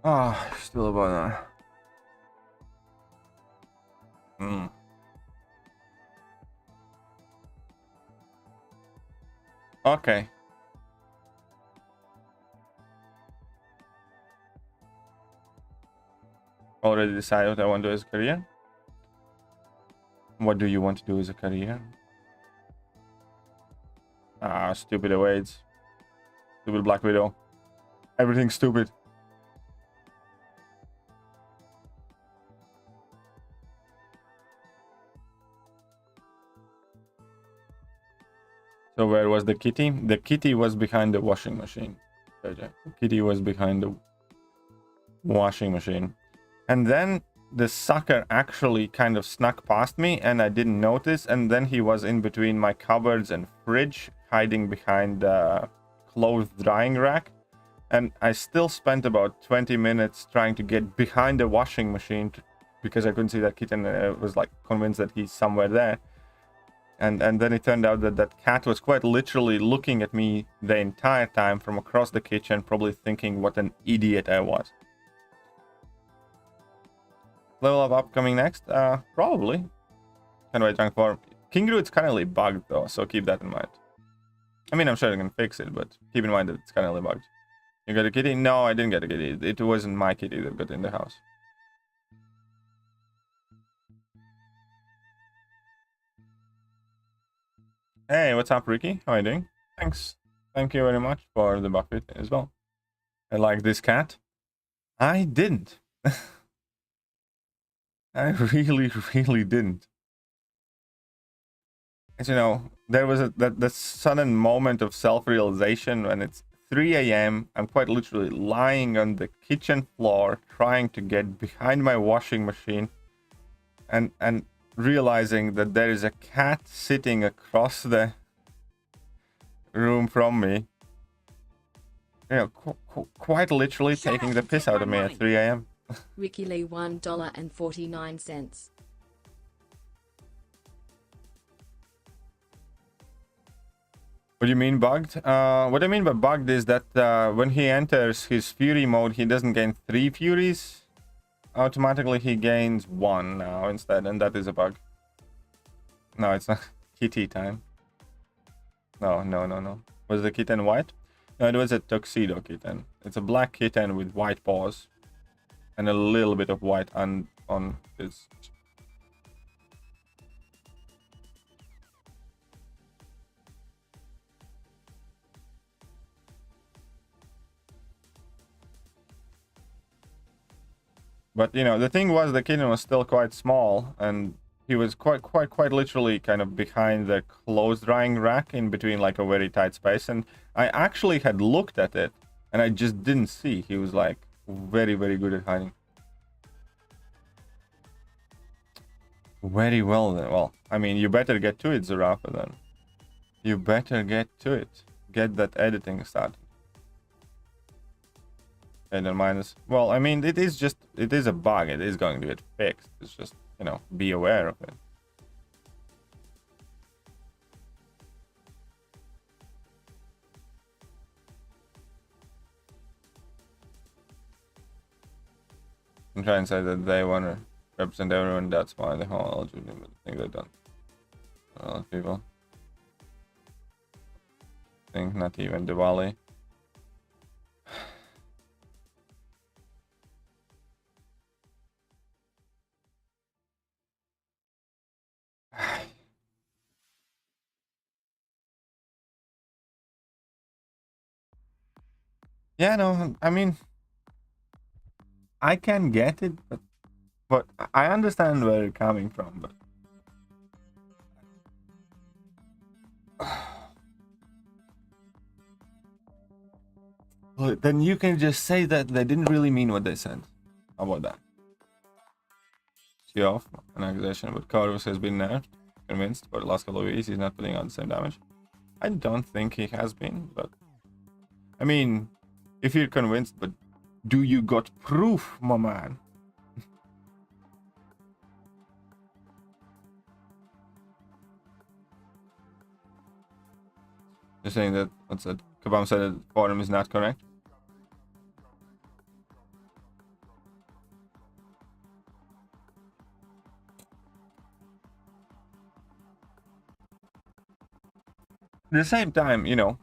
Ah, still about that. Okay. Already decided what I want to do as a career? What do you want to do as a career? Ah, stupid awaits. Stupid Black Widow. Everything's stupid. So where was the kitty? The kitty was behind the washing machine. The kitty was behind the washing machine. And then the sucker actually kind of snuck past me and I didn't notice. And then he was in between my cupboards and fridge, hiding behind the clothes drying rack. And I still spent about 20 minutes trying to get behind the washing machine because I couldn't see that kitten. I was like convinced that he's somewhere there. And then it turned out that that cat was quite literally looking at me the entire time from across the kitchen, probably thinking what an idiot I was. Level up upcoming next? Probably. Can't wait drunk for. King Root's currently bugged though, so keep that in mind. I mean, I'm sure I can fix it, but keep in mind that it's currently bugged. You got a kitty? No, I didn't get a kitty. It wasn't my kitty that got in the house. Hey, what's up, Ricky? How are you doing? Thanks. Thank you very much for the bucket as well. I like this cat. I didn't. I really, really didn't. As you know, there was that sudden moment of self-realization when it's 3 a.m. I'm quite literally lying on the kitchen floor trying to get behind my washing machine and realizing that there is a cat sitting across the room from me. You know, quite literally taking the piss out of me at 3 a.m. Ricky Lee $1.49. What do you mean bugged? What I mean by bugged is that when he enters his fury mode, he doesn't gain 3 furies. Automatically he gains 1 now instead, and that is a bug. No, it's not kitty time. No. Was the kitten white? No, it was a tuxedo kitten. It's a black kitten with white paws and a little bit of white on his. But you know, the thing was, the kitten was still quite small, and he was quite literally kind of behind the clothes drying rack in between like a very tight space. And I actually had looked at it, and I just didn't see. He was like very, very good at hiding. Very well then. Well, I mean, you better get to it, Zarafa, then. You better get to it. Get that editing started. And then minus. Well, I mean, it is a bug. It is going to get fixed. It's just, you know, be aware of it. I'm trying to say that they want to represent everyone. That's why the whole LGBT, but I think they don't. A lot of people. I think not even Diwali. Yeah, no, I mean, I can get it, but I understand where you're coming from, but well, then you can just say that they didn't really mean what they said. How about that? See off an accusation, but Corvus has been nerfed, convinced for the last couple of weeks he's not putting out the same damage. I don't think he has been, but I mean, if you're convinced, but do you got proof, my man? You're saying that, what's that? Kabam said that the forum is not correct? At the same time, you know,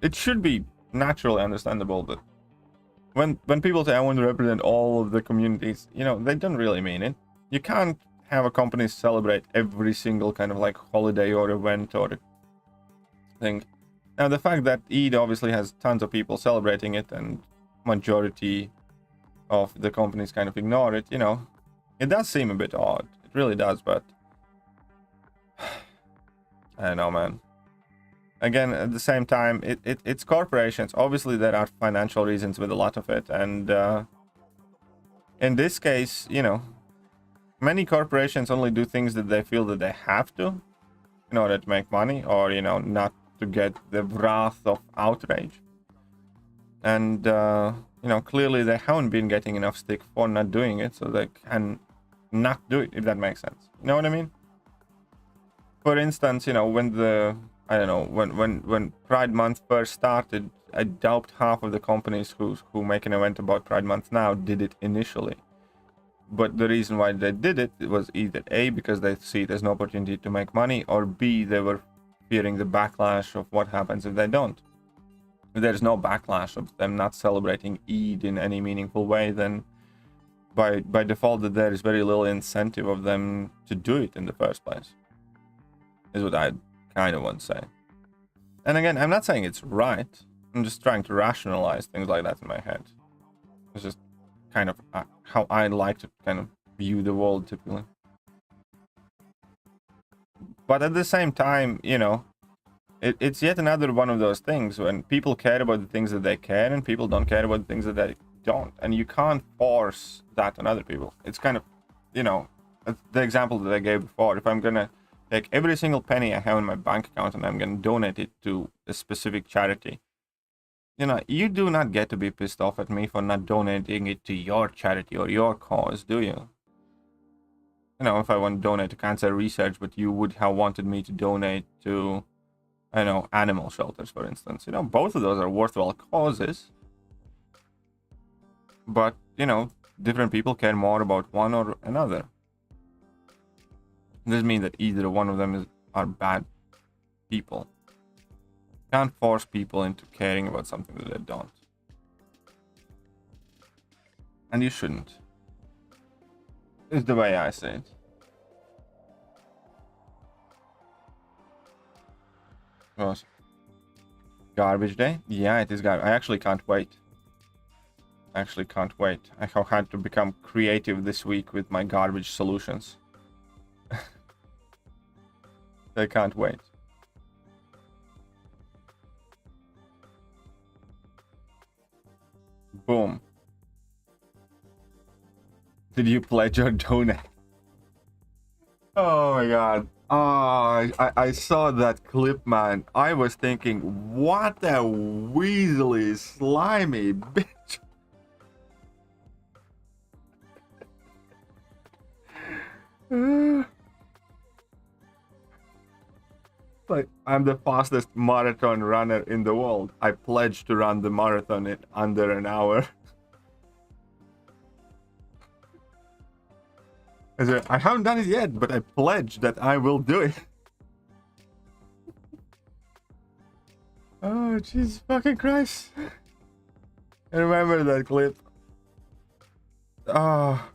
it should be naturally understandable that when people say I want to represent all of the communities, you know, they don't really mean it. You can't have a company celebrate every single kind of like holiday or event or thing. Now, the fact that Eid obviously has tons of people celebrating it and majority of the companies kind of ignore it, you know, it does seem a bit odd. It really does, but I don't know, man. Again, at the same time, it's corporations. Obviously, there are financial reasons with a lot of it. And in this case, you know, many corporations only do things that they feel that they have to in order to make money or, you know, not to get the wrath of outrage. And, you know, clearly they haven't been getting enough stick for not doing it. So they can not do it, if that makes sense. You know what I mean? For instance, you know, when the... I don't know, when Pride Month first started, I doubt half of the companies who make an event about Pride Month now did it initially. But the reason why they did it was either A, because they see it as an opportunity to make money, or B, they were fearing the backlash of what happens if they don't. If there's no backlash of them not celebrating Eid in any meaningful way, then by default that there is very little incentive of them to do it in the first place. Is what I kind of want to say. And again, I'm not saying it's right. I'm just trying to rationalize things like that in my head. It's just kind of how I like to kind of view the world typically. But at the same time, you know, it's yet another one of those things when people care about the things that they care and people don't care about the things that they don't. And you can't force that on other people. It's kind of, you know, the example that I gave before. If I'm gonna take every single penny I have in my bank account and I'm going to donate it to a specific charity, you know, you do not get to be pissed off at me for not donating it to your charity or your cause, do you? You know, if I want to donate to cancer research, but you would have wanted me to donate to, I don't know, animal shelters, for instance. You know, both of those are worthwhile causes. But, you know, different people care more about one or another. It doesn't mean that either one of them are bad people. You can't force people into caring about something that they don't. And you shouldn't. Is the way I say it. What? Garbage day? Yeah, it is garbage. I actually can't wait. I have had to become creative this week with my garbage solutions. I can't wait. Boom. Did you pledge or donate? Oh my god. Oh, I saw that clip, man. I was thinking, what a weaselly, slimy bitch. Like, I'm the fastest marathon runner in the world. I pledge to run the marathon in under an hour. I haven't done it yet, but I pledge that I will do it. Oh, Jesus fucking Christ. I remember that clip. Oh.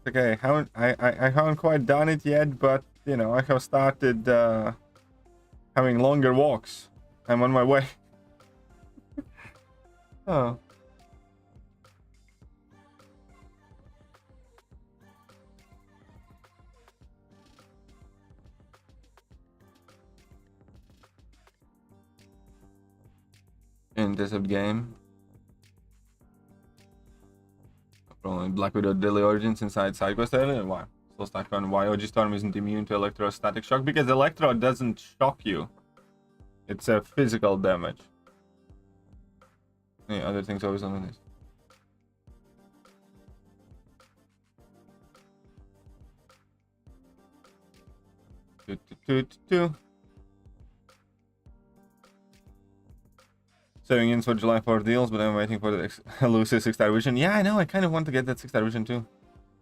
Okay, I haven't quite done it yet, but you know, I have started having longer walks. I'm on my way. Oh. In this game. Probably Black Widow Daily Origins inside SideQuest earlier. Why? Still stuck on why OG Storm isn't immune to electrostatic shock? Because electro doesn't shock you. It's a physical damage. Any other things always on this? Saving in for July 4 deals, but I'm waiting for the elusive 6-star vision. Yeah, I know. I kind of want to get that 6-star vision too.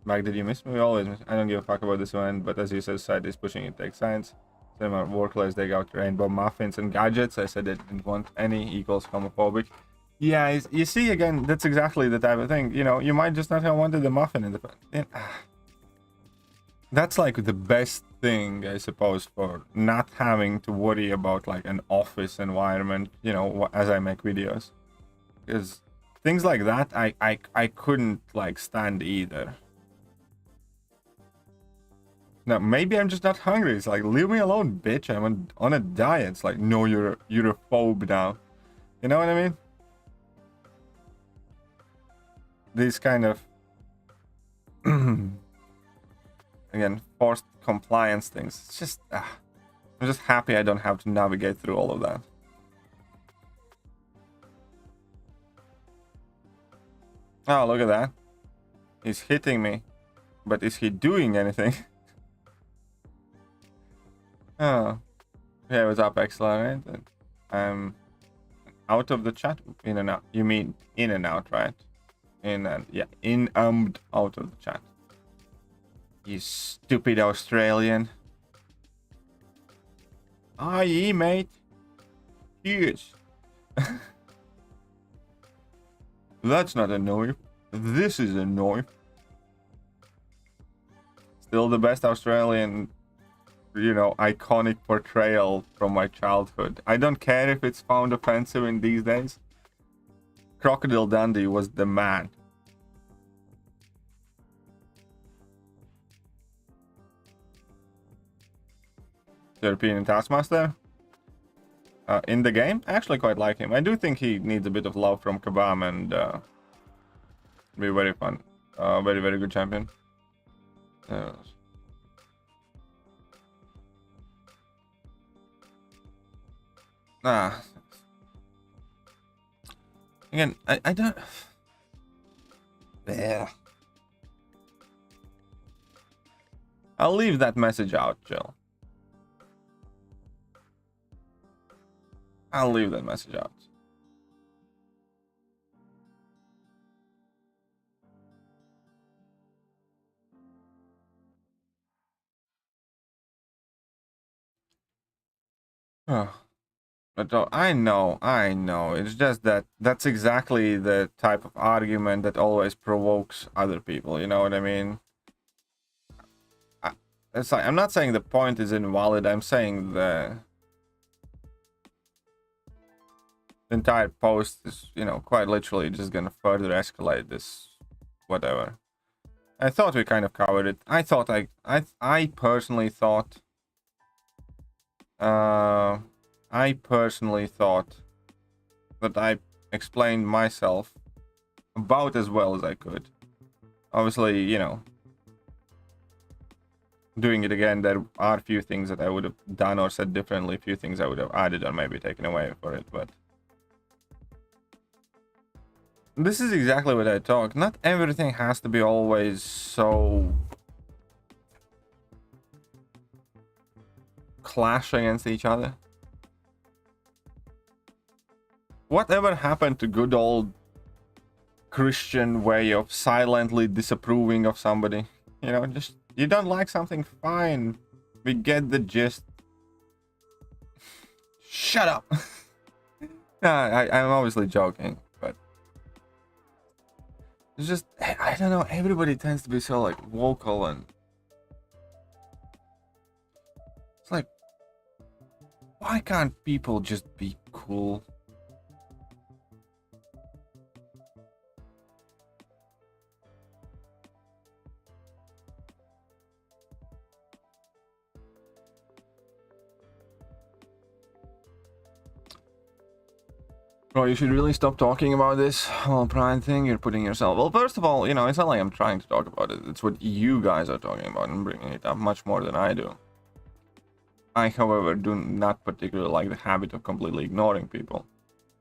Mag, did you miss me? We always miss. I don't give a fuck about this one, but as you said, side is pushing it. Takes science. Same amount of work-less. They got rainbow muffins and gadgets. I said I didn't want any equals homophobic. Yeah, you see, again, that's exactly the type of thing. You know, you might just not have wanted the muffin in the... That's like the best thing, I suppose, for not having to worry about like an office environment, you know, as I make videos. Because things like that, I couldn't like stand either. Now, maybe I'm just not hungry. It's like, leave me alone, bitch. I'm on a diet. It's like, no, you're a phobe now. You know what I mean? These kind of... Again, forced compliance things. It's just... I'm just happy I don't have to navigate through all of that. Oh, look at that. He's hitting me. But is he doing anything? Oh. Yeah, what's up, Excellent? Right? I'm out of the chat. In and out. You mean in and out, right? In and... Yeah, out of the chat. You stupid Australian. Aye, mate. Yes. That's not a knife. This is a knife. Still the best Australian, you know, iconic portrayal from my childhood. I don't care if it's found offensive in these days. Crocodile Dundee was the man. European Taskmaster in the game. I actually quite like him. I do think he needs a bit of love from Kabam and be very fun. Very, very good champion. Again, I don't... Yeah. I'll leave that message out, Jill. I'll leave that message out. Oh. But I know. It's just that that's exactly the type of argument that always provokes other people. You know what I mean? It's like, I'm not saying the point is invalid. I'm saying the entire post is, you know, quite literally just gonna further escalate this whatever. I thought we kind of covered it. I personally thought that I explained myself about as well as I could. Obviously, you know, doing it again, there are a few things that I would have done or said differently, a few things I would have added or maybe taken away for it, but this is exactly what I talk. Not everything has to be always so clash against each other. Whatever happened to good old Christian way of silently disapproving of somebody? You know, just, you don't like something, fine. We get the gist. Shut up. I'm obviously joking, but it's just, I don't know, everybody tends to be so like vocal, and it's like, why can't people just be cool? Oh, you should really stop talking about this whole pride thing. You're putting yourself... Well, first of all, you know, it's not like I'm trying to talk about it. It's what you guys are talking about and bringing it up much more than I do. I, however, do not particularly like the habit of completely ignoring people.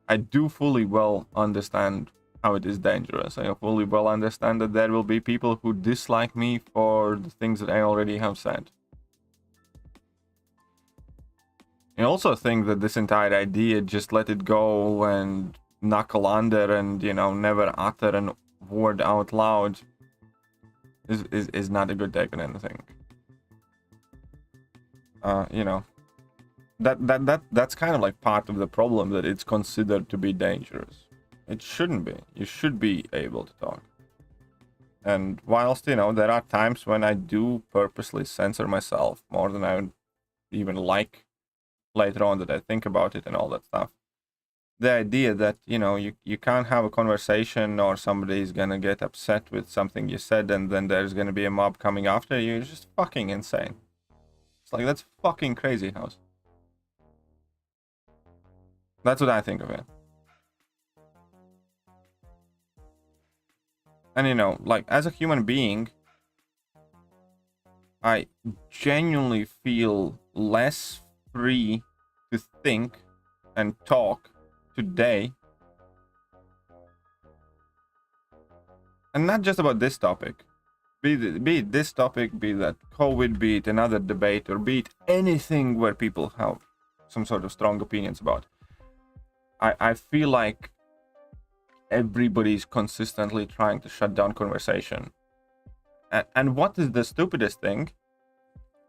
I do fully well understand how it is dangerous. I fully well understand that there will be people who dislike me for the things that I already have said. I also think that this entire idea, just let it go and knuckle under and, you know, never utter a word out loud, is not a good take on anything. You know, that's kind of like part of the problem, that it's considered to be dangerous. It shouldn't be. You should be able to talk. And whilst, you know, there are times when I do purposely censor myself more than I would even like later on, that I think about it and all that stuff. The idea that, you know, you can't have a conversation, or somebody is gonna get upset with something you said and then there's gonna be a mob coming after you, is just fucking insane. It's like, that's fucking crazy house. That's what I think of it. And, you know, like, as a human being, I genuinely feel less free to think and talk today. And not just about this topic. Be it this topic, be that COVID, be it another debate, or be it anything where people have some sort of strong opinions about. I feel like everybody's consistently trying to shut down conversation. And what is the stupidest thing?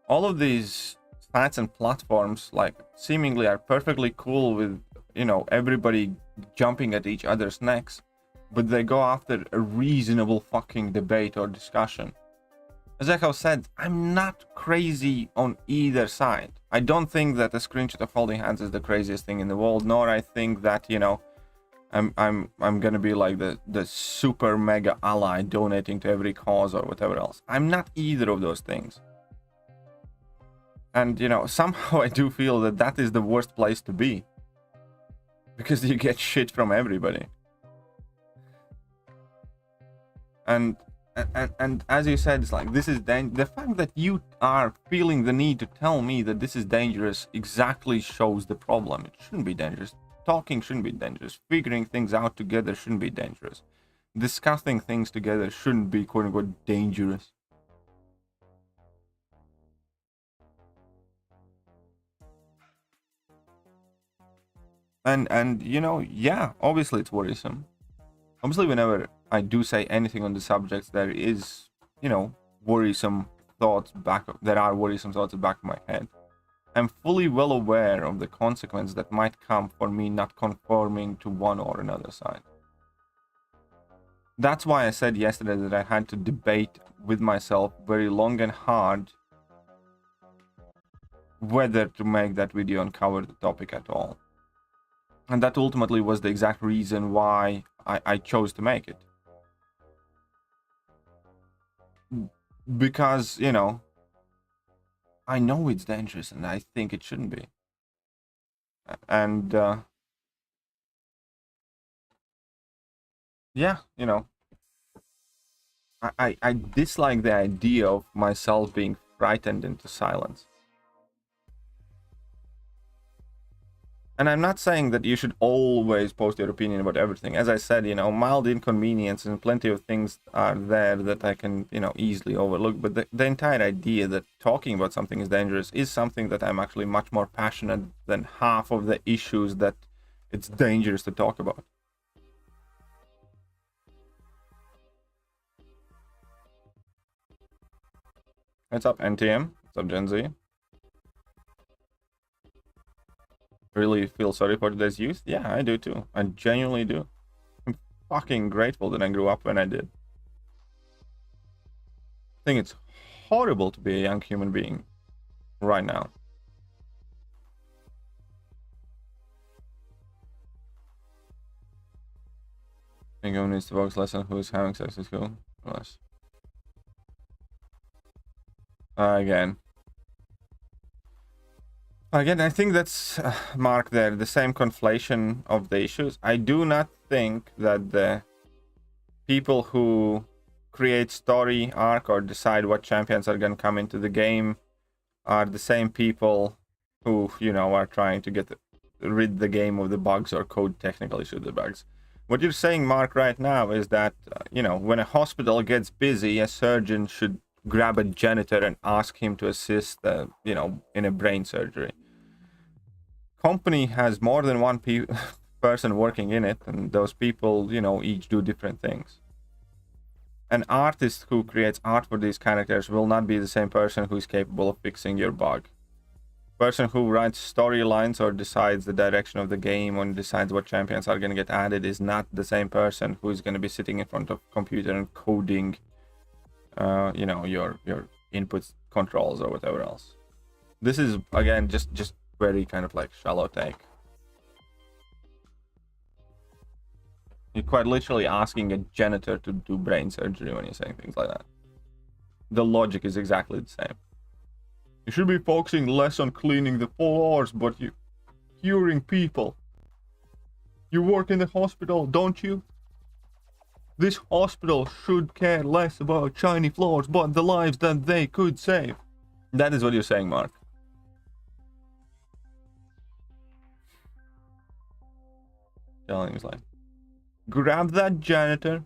All of these sites and platforms, like, seemingly are perfectly cool with, you know, everybody jumping at each other's necks, but they go after a reasonable fucking debate or discussion. As Echo said, I'm not crazy on either side. I don't think that a screenshot of holding hands is the craziest thing in the world, nor I think that, you know, I'm gonna be like the super mega ally donating to every cause or whatever else. I'm not either of those things. And, you know, somehow I do feel that that is the worst place to be, because you get shit from everybody. And as you said, it's like, this is the fact that you are feeling the need to tell me that this is dangerous exactly shows the problem. It shouldn't be dangerous. Talking shouldn't be dangerous. Figuring things out together shouldn't be dangerous. Discussing things together shouldn't be, quote unquote, dangerous. And you know, yeah, obviously it's worrisome. Obviously, whenever I do say anything on the subject, there is, you know, worrisome thoughts there are worrisome thoughts back of my head. I'm fully well aware of the consequence that might come for me not conforming to one or another side. That's why I said yesterday that I had to debate with myself very long and hard whether to make that video and cover the topic at all. And that ultimately was the exact reason why I chose to make it. Because, you know, I know it's dangerous and I think it shouldn't be. And, yeah, you know, I dislike the idea of myself being frightened into silence. And I'm not saying that you should always post your opinion about everything. As I said, you know, mild inconvenience and plenty of things are there that I can, you know, easily overlook. But the entire idea that talking about something is dangerous is something that I'm actually much more passionate than half of the issues that it's dangerous to talk about. What's up, NTM? What's up, Gen Z? Really feel sorry for today's youth? Yeah, I do too. I genuinely do. I'm fucking grateful that I grew up when I did. I think it's horrible to be a young human being right now. I think everyone needs to focus less on who's having sex at school. Less. Again. Again, I think that's, Mark, there, the same conflation of the issues. I do not think that the people who create story arc or decide what champions are going to come into the game are the same people who, you know, are trying to rid the game of the bugs or code technical issues of the bugs. What you're saying, Mark, right now is that, you know, when a hospital gets busy, a surgeon should grab a janitor and ask him to assist, you know, in a brain surgery. Company has more than one person working in it, and those people, you know, each do different things. An artist who creates art for these characters will not be the same person who is capable of fixing your bug. Person who writes storylines or decides the direction of the game or decides what champions are going to get added is not the same person who is going to be sitting in front of a computer and coding, you know, your input controls or whatever else. This is, again, just very kind of like shallow take. You're quite literally asking a janitor to do brain surgery when you're saying things like that. The logic is exactly the same. You should be focusing less on cleaning the floors, but you curing people. You work in the hospital, don't you? This hospital should care less about shiny floors, but the lives that they could save. That is what you're saying, Mark. Telling is like, grab that janitor,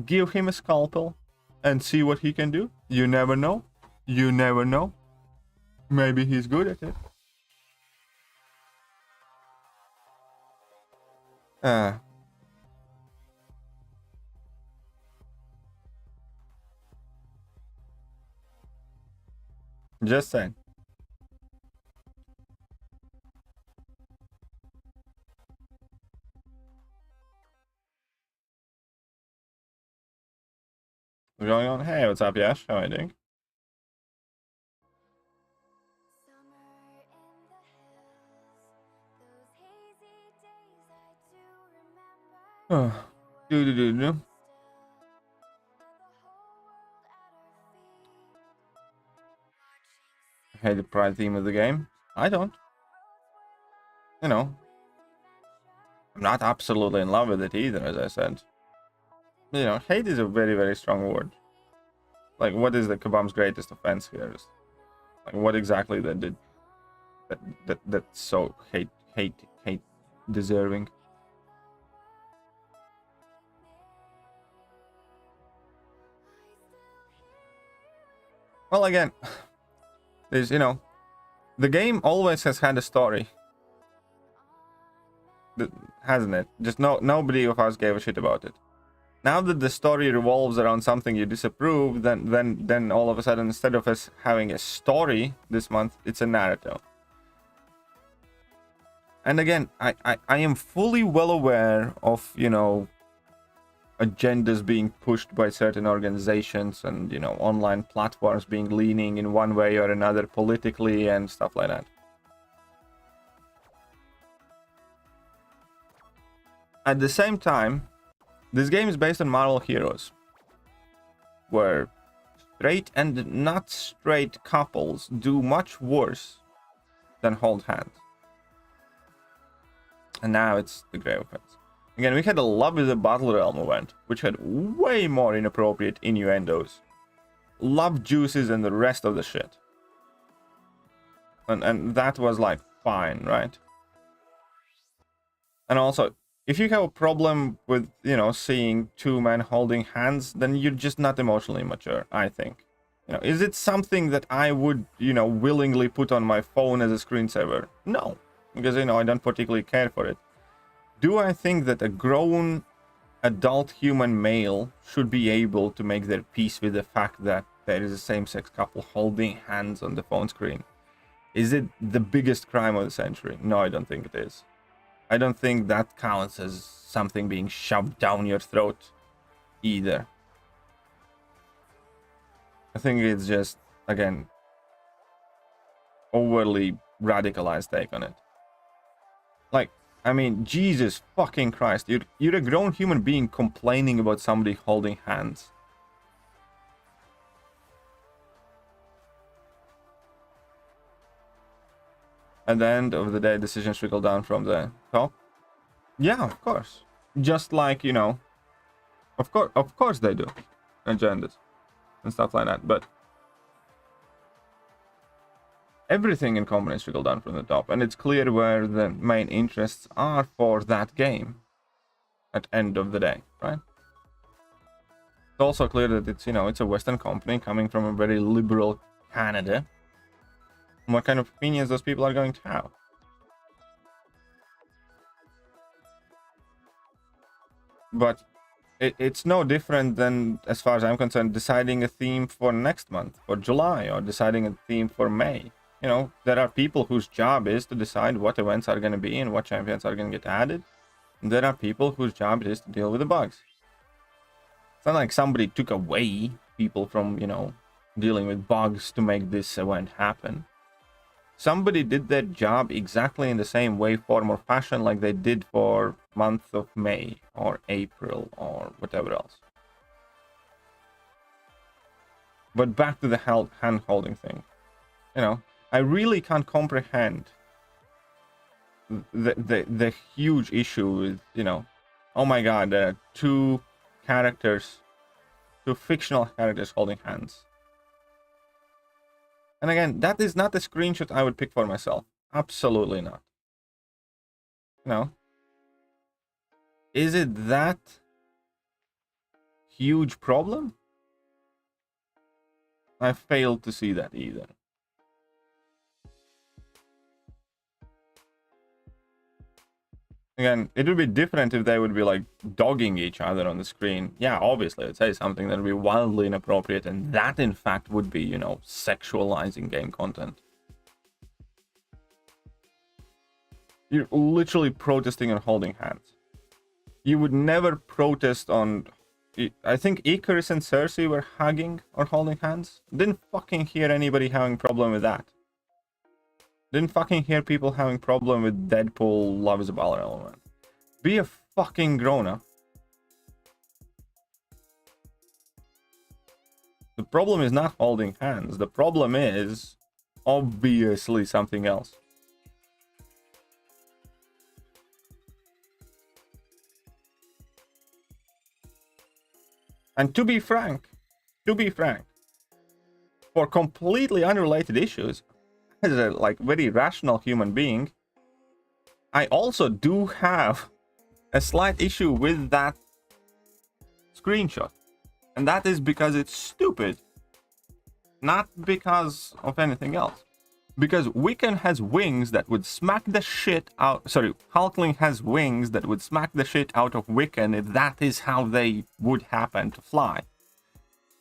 give him a scalpel, and see what he can do. You never know. You never know. Maybe he's good at it. Just saying. What's going on? Hey, what's up, Yash? How are you doing? Hey, the pride theme of the game? I don't. You know, I'm not absolutely in love with it either, as I said. You know, hate is a very, very strong word. Like, what is the Kabam's greatest offense here? Like, what exactly they did that's so hate deserving? Well, again, there's, you know, the game always has had a story, hasn't it? Just nobody of us gave a shit about it. Now that the story revolves around something you disapprove, then all of a sudden, instead of us having a story this month, it's a narrative. And again, I am fully well aware of, you know, agendas being pushed by certain organizations and, you know, online platforms being leaning in one way or another politically and stuff like that. At the same time, this game is based on Marvel heroes, where straight and not straight couples do much worse than hold hands. And now it's the Grave Offense. Again, we had a Love is a Battle Realm event, which had way more inappropriate innuendos, love juices, and the rest of the shit. And that was like fine, right? And also, if you have a problem with, you know, seeing two men holding hands, then you're just not emotionally mature, I think. You know, is it something that I would, you know, willingly put on my phone as a screensaver? No, because, you know, I don't particularly care for it. Do I think that a grown adult human male should be able to make their peace with the fact that there is a same-sex couple holding hands on the phone screen? Is it the biggest crime of the century? No, I don't think it is. I don't think that counts as something being shoved down your throat either. I think it's just, again, overly radicalized take on it. Like, I mean, Jesus fucking Christ, you're a grown human being complaining about somebody holding hands. at the end of the day, decisions trickle down from the top. Yeah, of course. Just like, you know, of course they do. Agendas and stuff like that. But everything in components trickle down from the top. And it's clear where the main interests are for that game at end of the day, right? It's also clear that it's, you know, it's a Western company coming from a very liberal Canada. And what kind of opinions those people are going to have. But it's no different than, as far as I'm concerned, deciding a theme for next month, for July, or deciding a theme for May. You know, there are people whose job is to decide what events are going to be and what champions are going to get added. And there are people whose job it is to deal with the bugs. It's not like somebody took away people from, you know, dealing with bugs to make this event happen. Somebody did their job exactly in the same way, form, or fashion like they did for month of May or April or whatever else. But back to the hand-holding thing. You know, I really can't comprehend the huge issue with, you know, oh my god, there are two fictional characters holding hands. And again, that is not a screenshot I would pick for myself. Absolutely not. You know, is it that huge problem? I failed to see that either. Again, it would be different if they would be like dogging each other on the screen. Yeah, obviously, I'd say something that would be wildly inappropriate, and that in fact would be, you know, sexualizing game content. You're literally protesting and holding hands. You would never protest on... I think Icarus and Cersei were hugging or holding hands. Didn't fucking hear anybody having problem with that. Didn't fucking hear people having problem with Deadpool Love is a Baller element. Be a fucking grown-up. The problem is not holding hands. The problem is obviously something else. And to be frank, for completely unrelated issues, as a like very rational human being, I also do have a slight issue with that screenshot. And that is because it's stupid. Not because of anything else. Because Wiccan has wings that would smack the shit out... Sorry, Hulkling has wings that would smack the shit out of Wiccan if that is how they would happen to fly.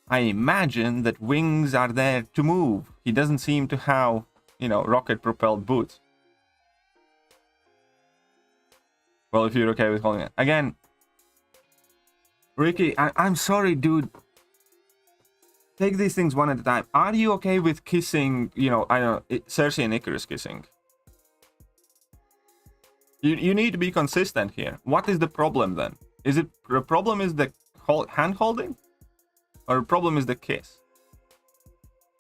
I imagine that wings are there to move. He doesn't seem to have, you know, rocket-propelled boots. Well, if you're okay with holding it. Again, Ricky, I'm sorry, dude. Take these things one at a time. Are you okay with kissing, you know, I don't know, Cersei and Icarus kissing? You need to be consistent here. What is the problem then? Is it the problem is the hand holding? Or the problem is the kiss?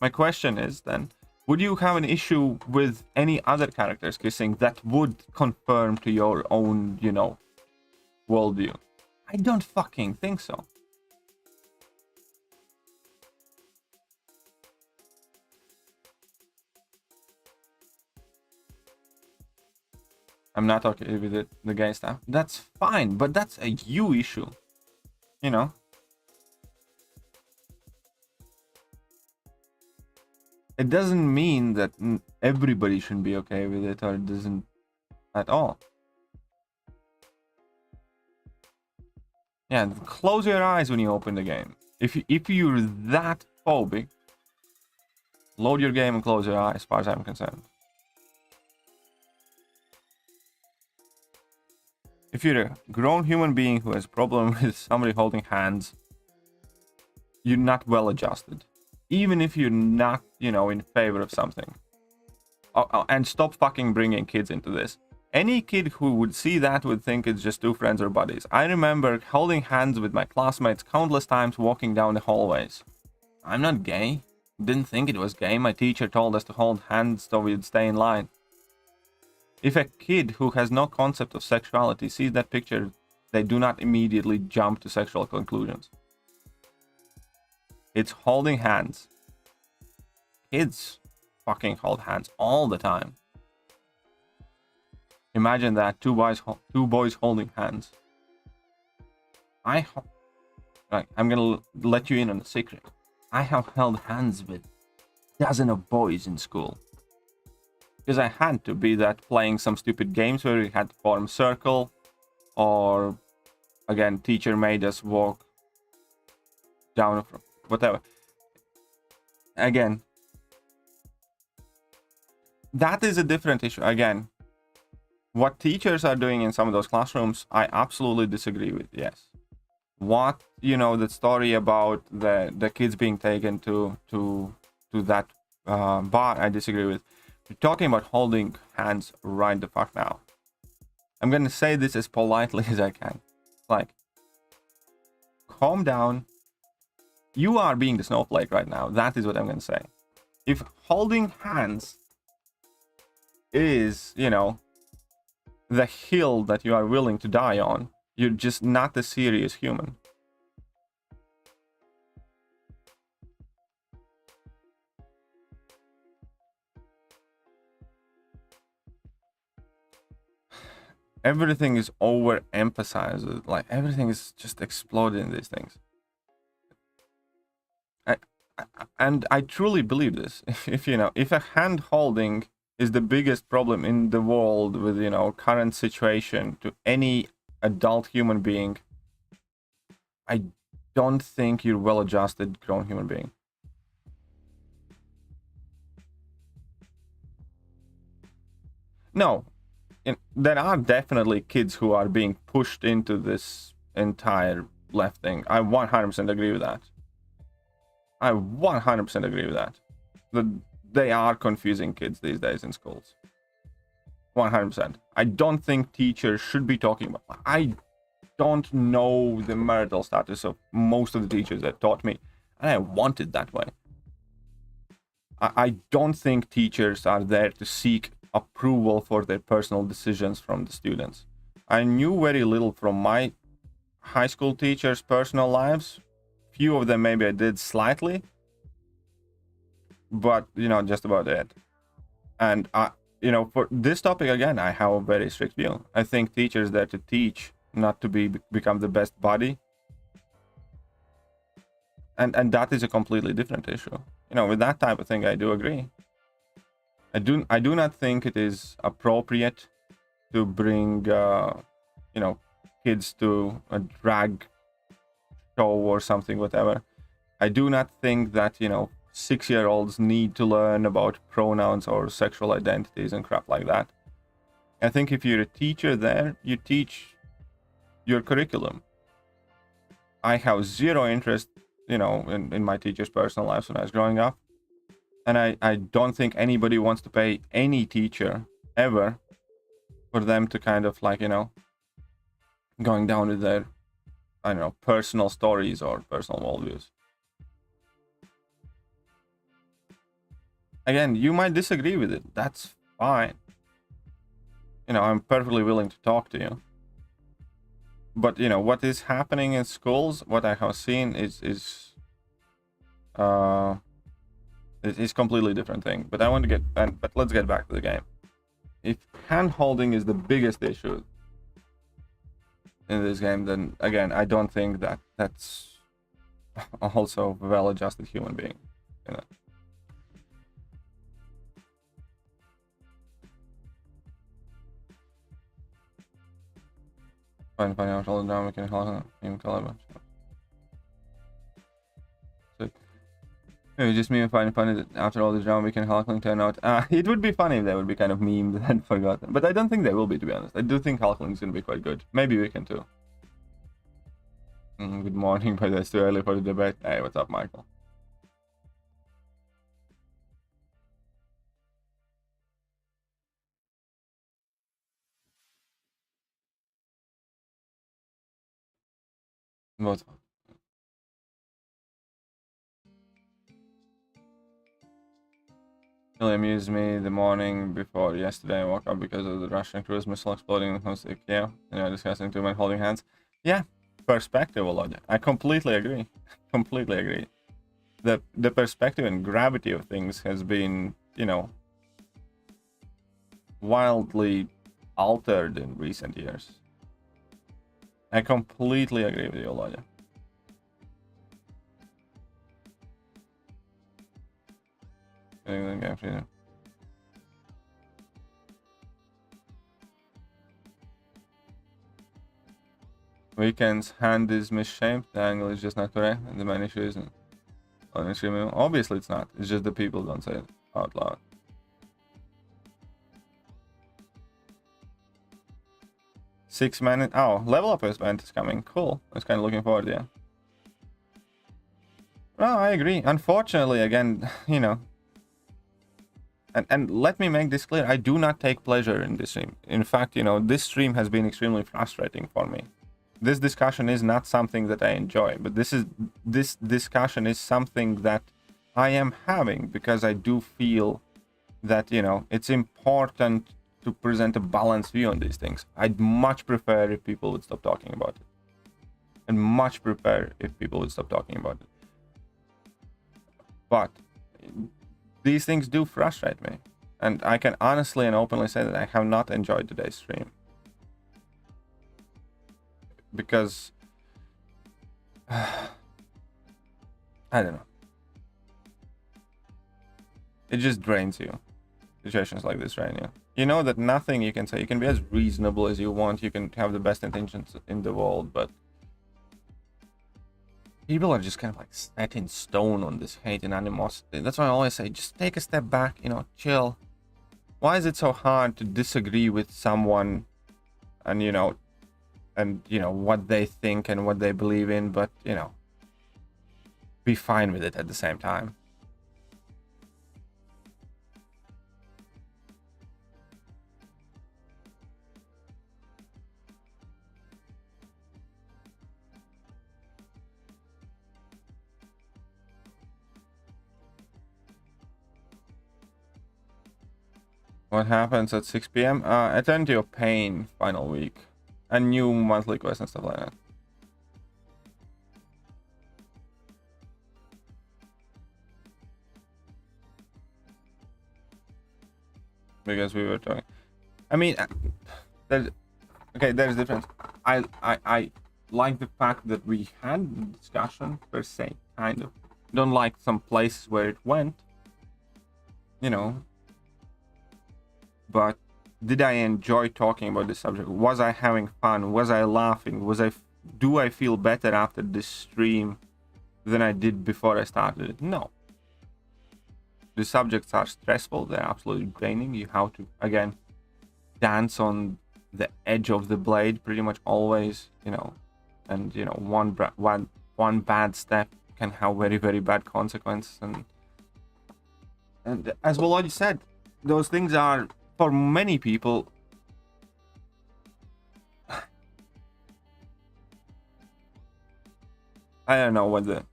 My question is then, would you have an issue with any other characters kissing that would confirm to your own, you know, worldview? I don't fucking think so. I'm not okay with it, the gay stuff. That's fine, but that's a you issue. You know? It doesn't mean that everybody should be okay with it, or it doesn't at all. Yeah, close your eyes when you open the game. If you're that phobic, load your game and close your eyes, as far as I'm concerned. If you're a grown human being who has a problem with somebody holding hands, you're not well adjusted. Even if you're not, you know, in favor of something. And stop fucking bringing kids into this. Any kid who would see that would think it's just two friends or buddies. I remember holding hands with my classmates countless times walking down the hallways. I'm not gay. Didn't think it was gay. My teacher told us to hold hands so we'd stay in line. If a kid who has no concept of sexuality sees that picture, they do not immediately jump to sexual conclusions. It's holding hands. Kids fucking hold hands all the time. Imagine that, two boys holding hands. I'm gonna let you in on a secret. I have held hands with dozens of boys in school. Because I had to, be that playing some stupid games where we had to form a circle, or again, teacher made us walk down, whatever. Again, that is a different issue. Again, what teachers are doing in some of those classrooms, I absolutely disagree with. Yes. What, the story about the kids being taken to that bar, I disagree with. We're talking about holding hands right the fuck now. I'm gonna say this as politely as I can. Like, calm down. You are being the snowflake right now. That is what I'm gonna say. If holding hands is, the hill that you are willing to die on, you're just not a serious human. Everything is overemphasized. Like, everything is just exploding in these things. I truly believe this. If a hand holding is the biggest problem in the world with, current situation to any adult human being, I don't think you're well-adjusted grown human being. No, there are definitely kids who are being pushed into this entire left thing. I 100% agree with that. I 100% agree with that. They are confusing kids these days in schools. 100%. I don't think teachers should be talking about. I don't know the marital status of most of the teachers that taught me, and I want it that way. I don't think teachers are there to seek approval for their personal decisions from the students. I knew very little from my high school teachers' personal lives. Few of them maybe I did slightly, but just about it. And for this topic, again, I have a very strict view. I think teachers are there to teach, not to become the best buddy. And that is a completely different issue. With that type of thing, I do agree. I do not think it is appropriate to bring kids to a drag show or something, whatever. I do not think that 6-year-olds need to learn about pronouns or sexual identities and crap like that. I think if you're a teacher there, you teach your curriculum. I have zero interest, in my teachers' personal lives when I was growing up. And I don't think anybody wants to pay any teacher ever for them to kind of going down with their, personal stories or personal worldviews. Again, you might disagree with it. That's fine. I'm perfectly willing to talk to you. But, what is happening in schools, what I have seen is completely different thing. But but let's get back to the game. If hand holding is the biggest issue in this game, then again, I don't think that's also a well-adjusted human being. Fine, after all the drama, we can even collab. So, it was just me and finding funny that after all this drama, we can Hulkling turn out. It would be funny if they would be kind of memed and forgotten. But I don't think they will be, to be honest. I do think Hulkling's gonna be quite good. Maybe we can too. Good morning, but it's too early for the debate. Hey, what's up, Michael? What? Really amused me the morning before yesterday. I woke up because of the Russian cruise missile exploding in the coast of Thekiryu. Discussing two men holding hands. Yeah, perspective, Olodia. I completely agree. Completely agree. The perspective and gravity of things has been, wildly altered in recent years. I completely agree with you, Olodia. Weekend's hand is misshaped, the angle is just not correct, and the main issue isn't on stream. Obviously it's not, it's just the people don't say it out loud. Six-man, oh, level up event is coming, cool. I was kind of looking forward, yeah. No, I agree. Unfortunately, again, and let me make this clear, I do not take pleasure in this stream. In fact, this stream has been extremely frustrating for me. This discussion is not something that I enjoy, but this discussion is something that I am having because I do feel that, it's important to present a balanced view on these things. I'd much prefer if people would stop talking about it. And much prefer if people would stop talking about it. But these things do frustrate me. And I can honestly and openly say that I have not enjoyed today's stream. Because I don't know. It just drains you. Situations like this drain you. You know that nothing you can say. You can be as reasonable as you want. You can have the best intentions in the world, but people are just kind of like set in stone on this hate and animosity. That's why I always say, just take a step back, chill. Why is it so hard to disagree with someone and, what they think and what they believe in, but, be fine with it at the same time? What happens at 6 p.m.? Attend to your pain final week. A new monthly quest and stuff like that. Because we were talking. I mean, there's a difference. I like the fact that we had the discussion per se, kind of. Don't like some places where it went. But did I enjoy talking about this subject? Was I having fun? Was I laughing? Do I feel better after this stream than I did before I started it? No. The subjects are stressful. They're absolutely draining. You have to, again, dance on the edge of the blade pretty much always, and, one bad step can have very, very bad consequences. And as Volodya said, those things are, for many people, I don't know what the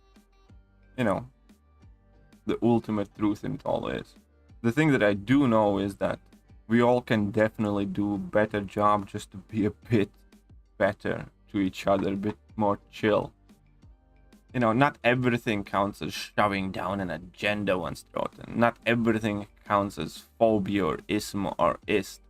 ultimate truth in it all is. The thing that I do know is that we all can definitely do a better job just to be a bit better to each other, a bit more chill. Not everything counts as shoving down an agenda one's throat, and not everything counts as phobia or ism or ist.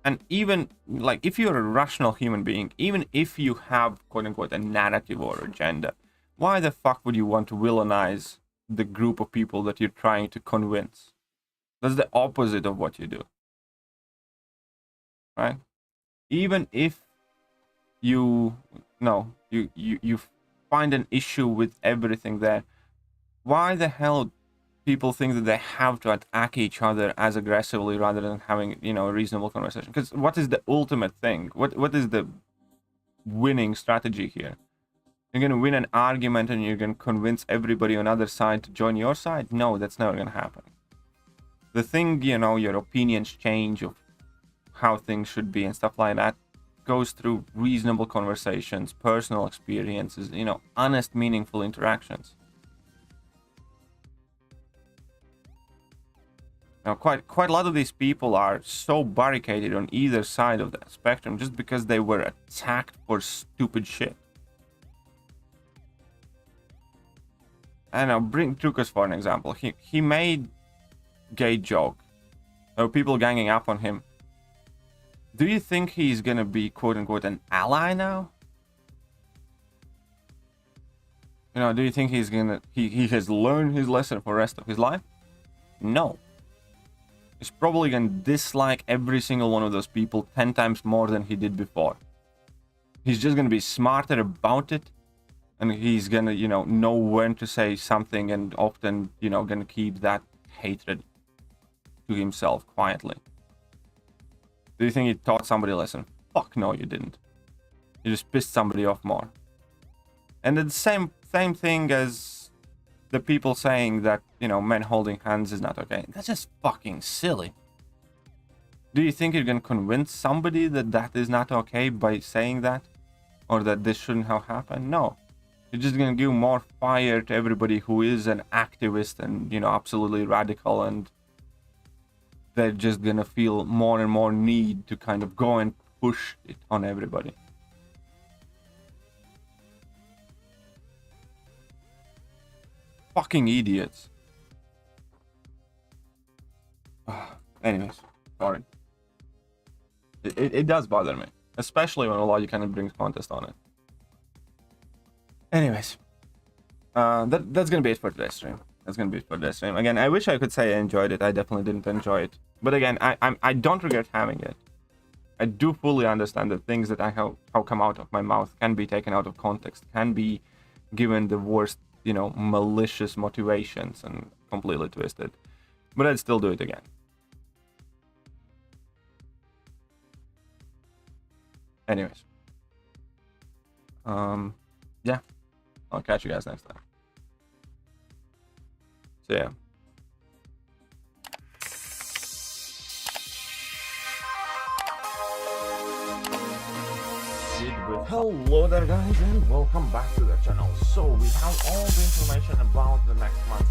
And even, like, if you're a rational human being, even if you have, quote-unquote, a narrative or agenda, why the fuck would you want to villainize the group of people that you're trying to convince? That's the opposite of what you do. Right? Even if you find an issue with everything there, why the hell people think that they have to attack each other as aggressively rather than having, a reasonable conversation? Because what is the ultimate thing? What is the winning strategy here? You're going to win an argument and you're going to convince everybody on the other side to join your side? No, that's never going to happen. The thing, your opinions change of how things should be and stuff like that goes through reasonable conversations, personal experiences, honest, meaningful interactions. Now, quite a lot of these people are so barricaded on either side of that spectrum just because they were attacked for stupid shit. And I'll bring Trucus for an example. He made gay joke. There were people ganging up on him. Do you think he's gonna be quote-unquote an ally now? You know, do you think he's gonna... He has learned his lesson for the rest of his life? No. He's probably gonna dislike every single one of those people 10 times more than he did before. He's just gonna be smarter about it. And he's gonna, you know when to say something, and often, gonna keep that hatred to himself quietly. Do you think he taught somebody a lesson? Fuck no, you didn't. You just pissed somebody off more. And it's the same thing as the people saying that, men holding hands is not okay. That's just fucking silly. Do you think you're gonna convince somebody that that is not okay by saying that? Or that this shouldn't have happened? No. You're just gonna give more fire to everybody who is an activist and, absolutely radical, and they're just gonna feel more and more need to kind of go and push it on everybody. Fucking idiots. Anyways, sorry. It does bother me, especially when a logic kind of brings contest on it. Anyways, that's gonna be it for today's stream. Again, I wish I could say I enjoyed it. I definitely didn't enjoy it. But again, I don't regret having it. I do fully understand that things that how come out of my mouth can be taken out of context, can be given the worst, malicious motivations and completely twisted. But I'd still do it again. Anyways. Yeah. I'll catch you guys next time. So yeah. Hello there guys, and welcome back to the channel. So we have all the information about the next month.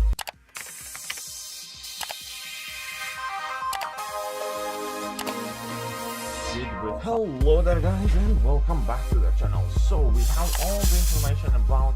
Hello there guys, and welcome back to the channel. So we have all the information about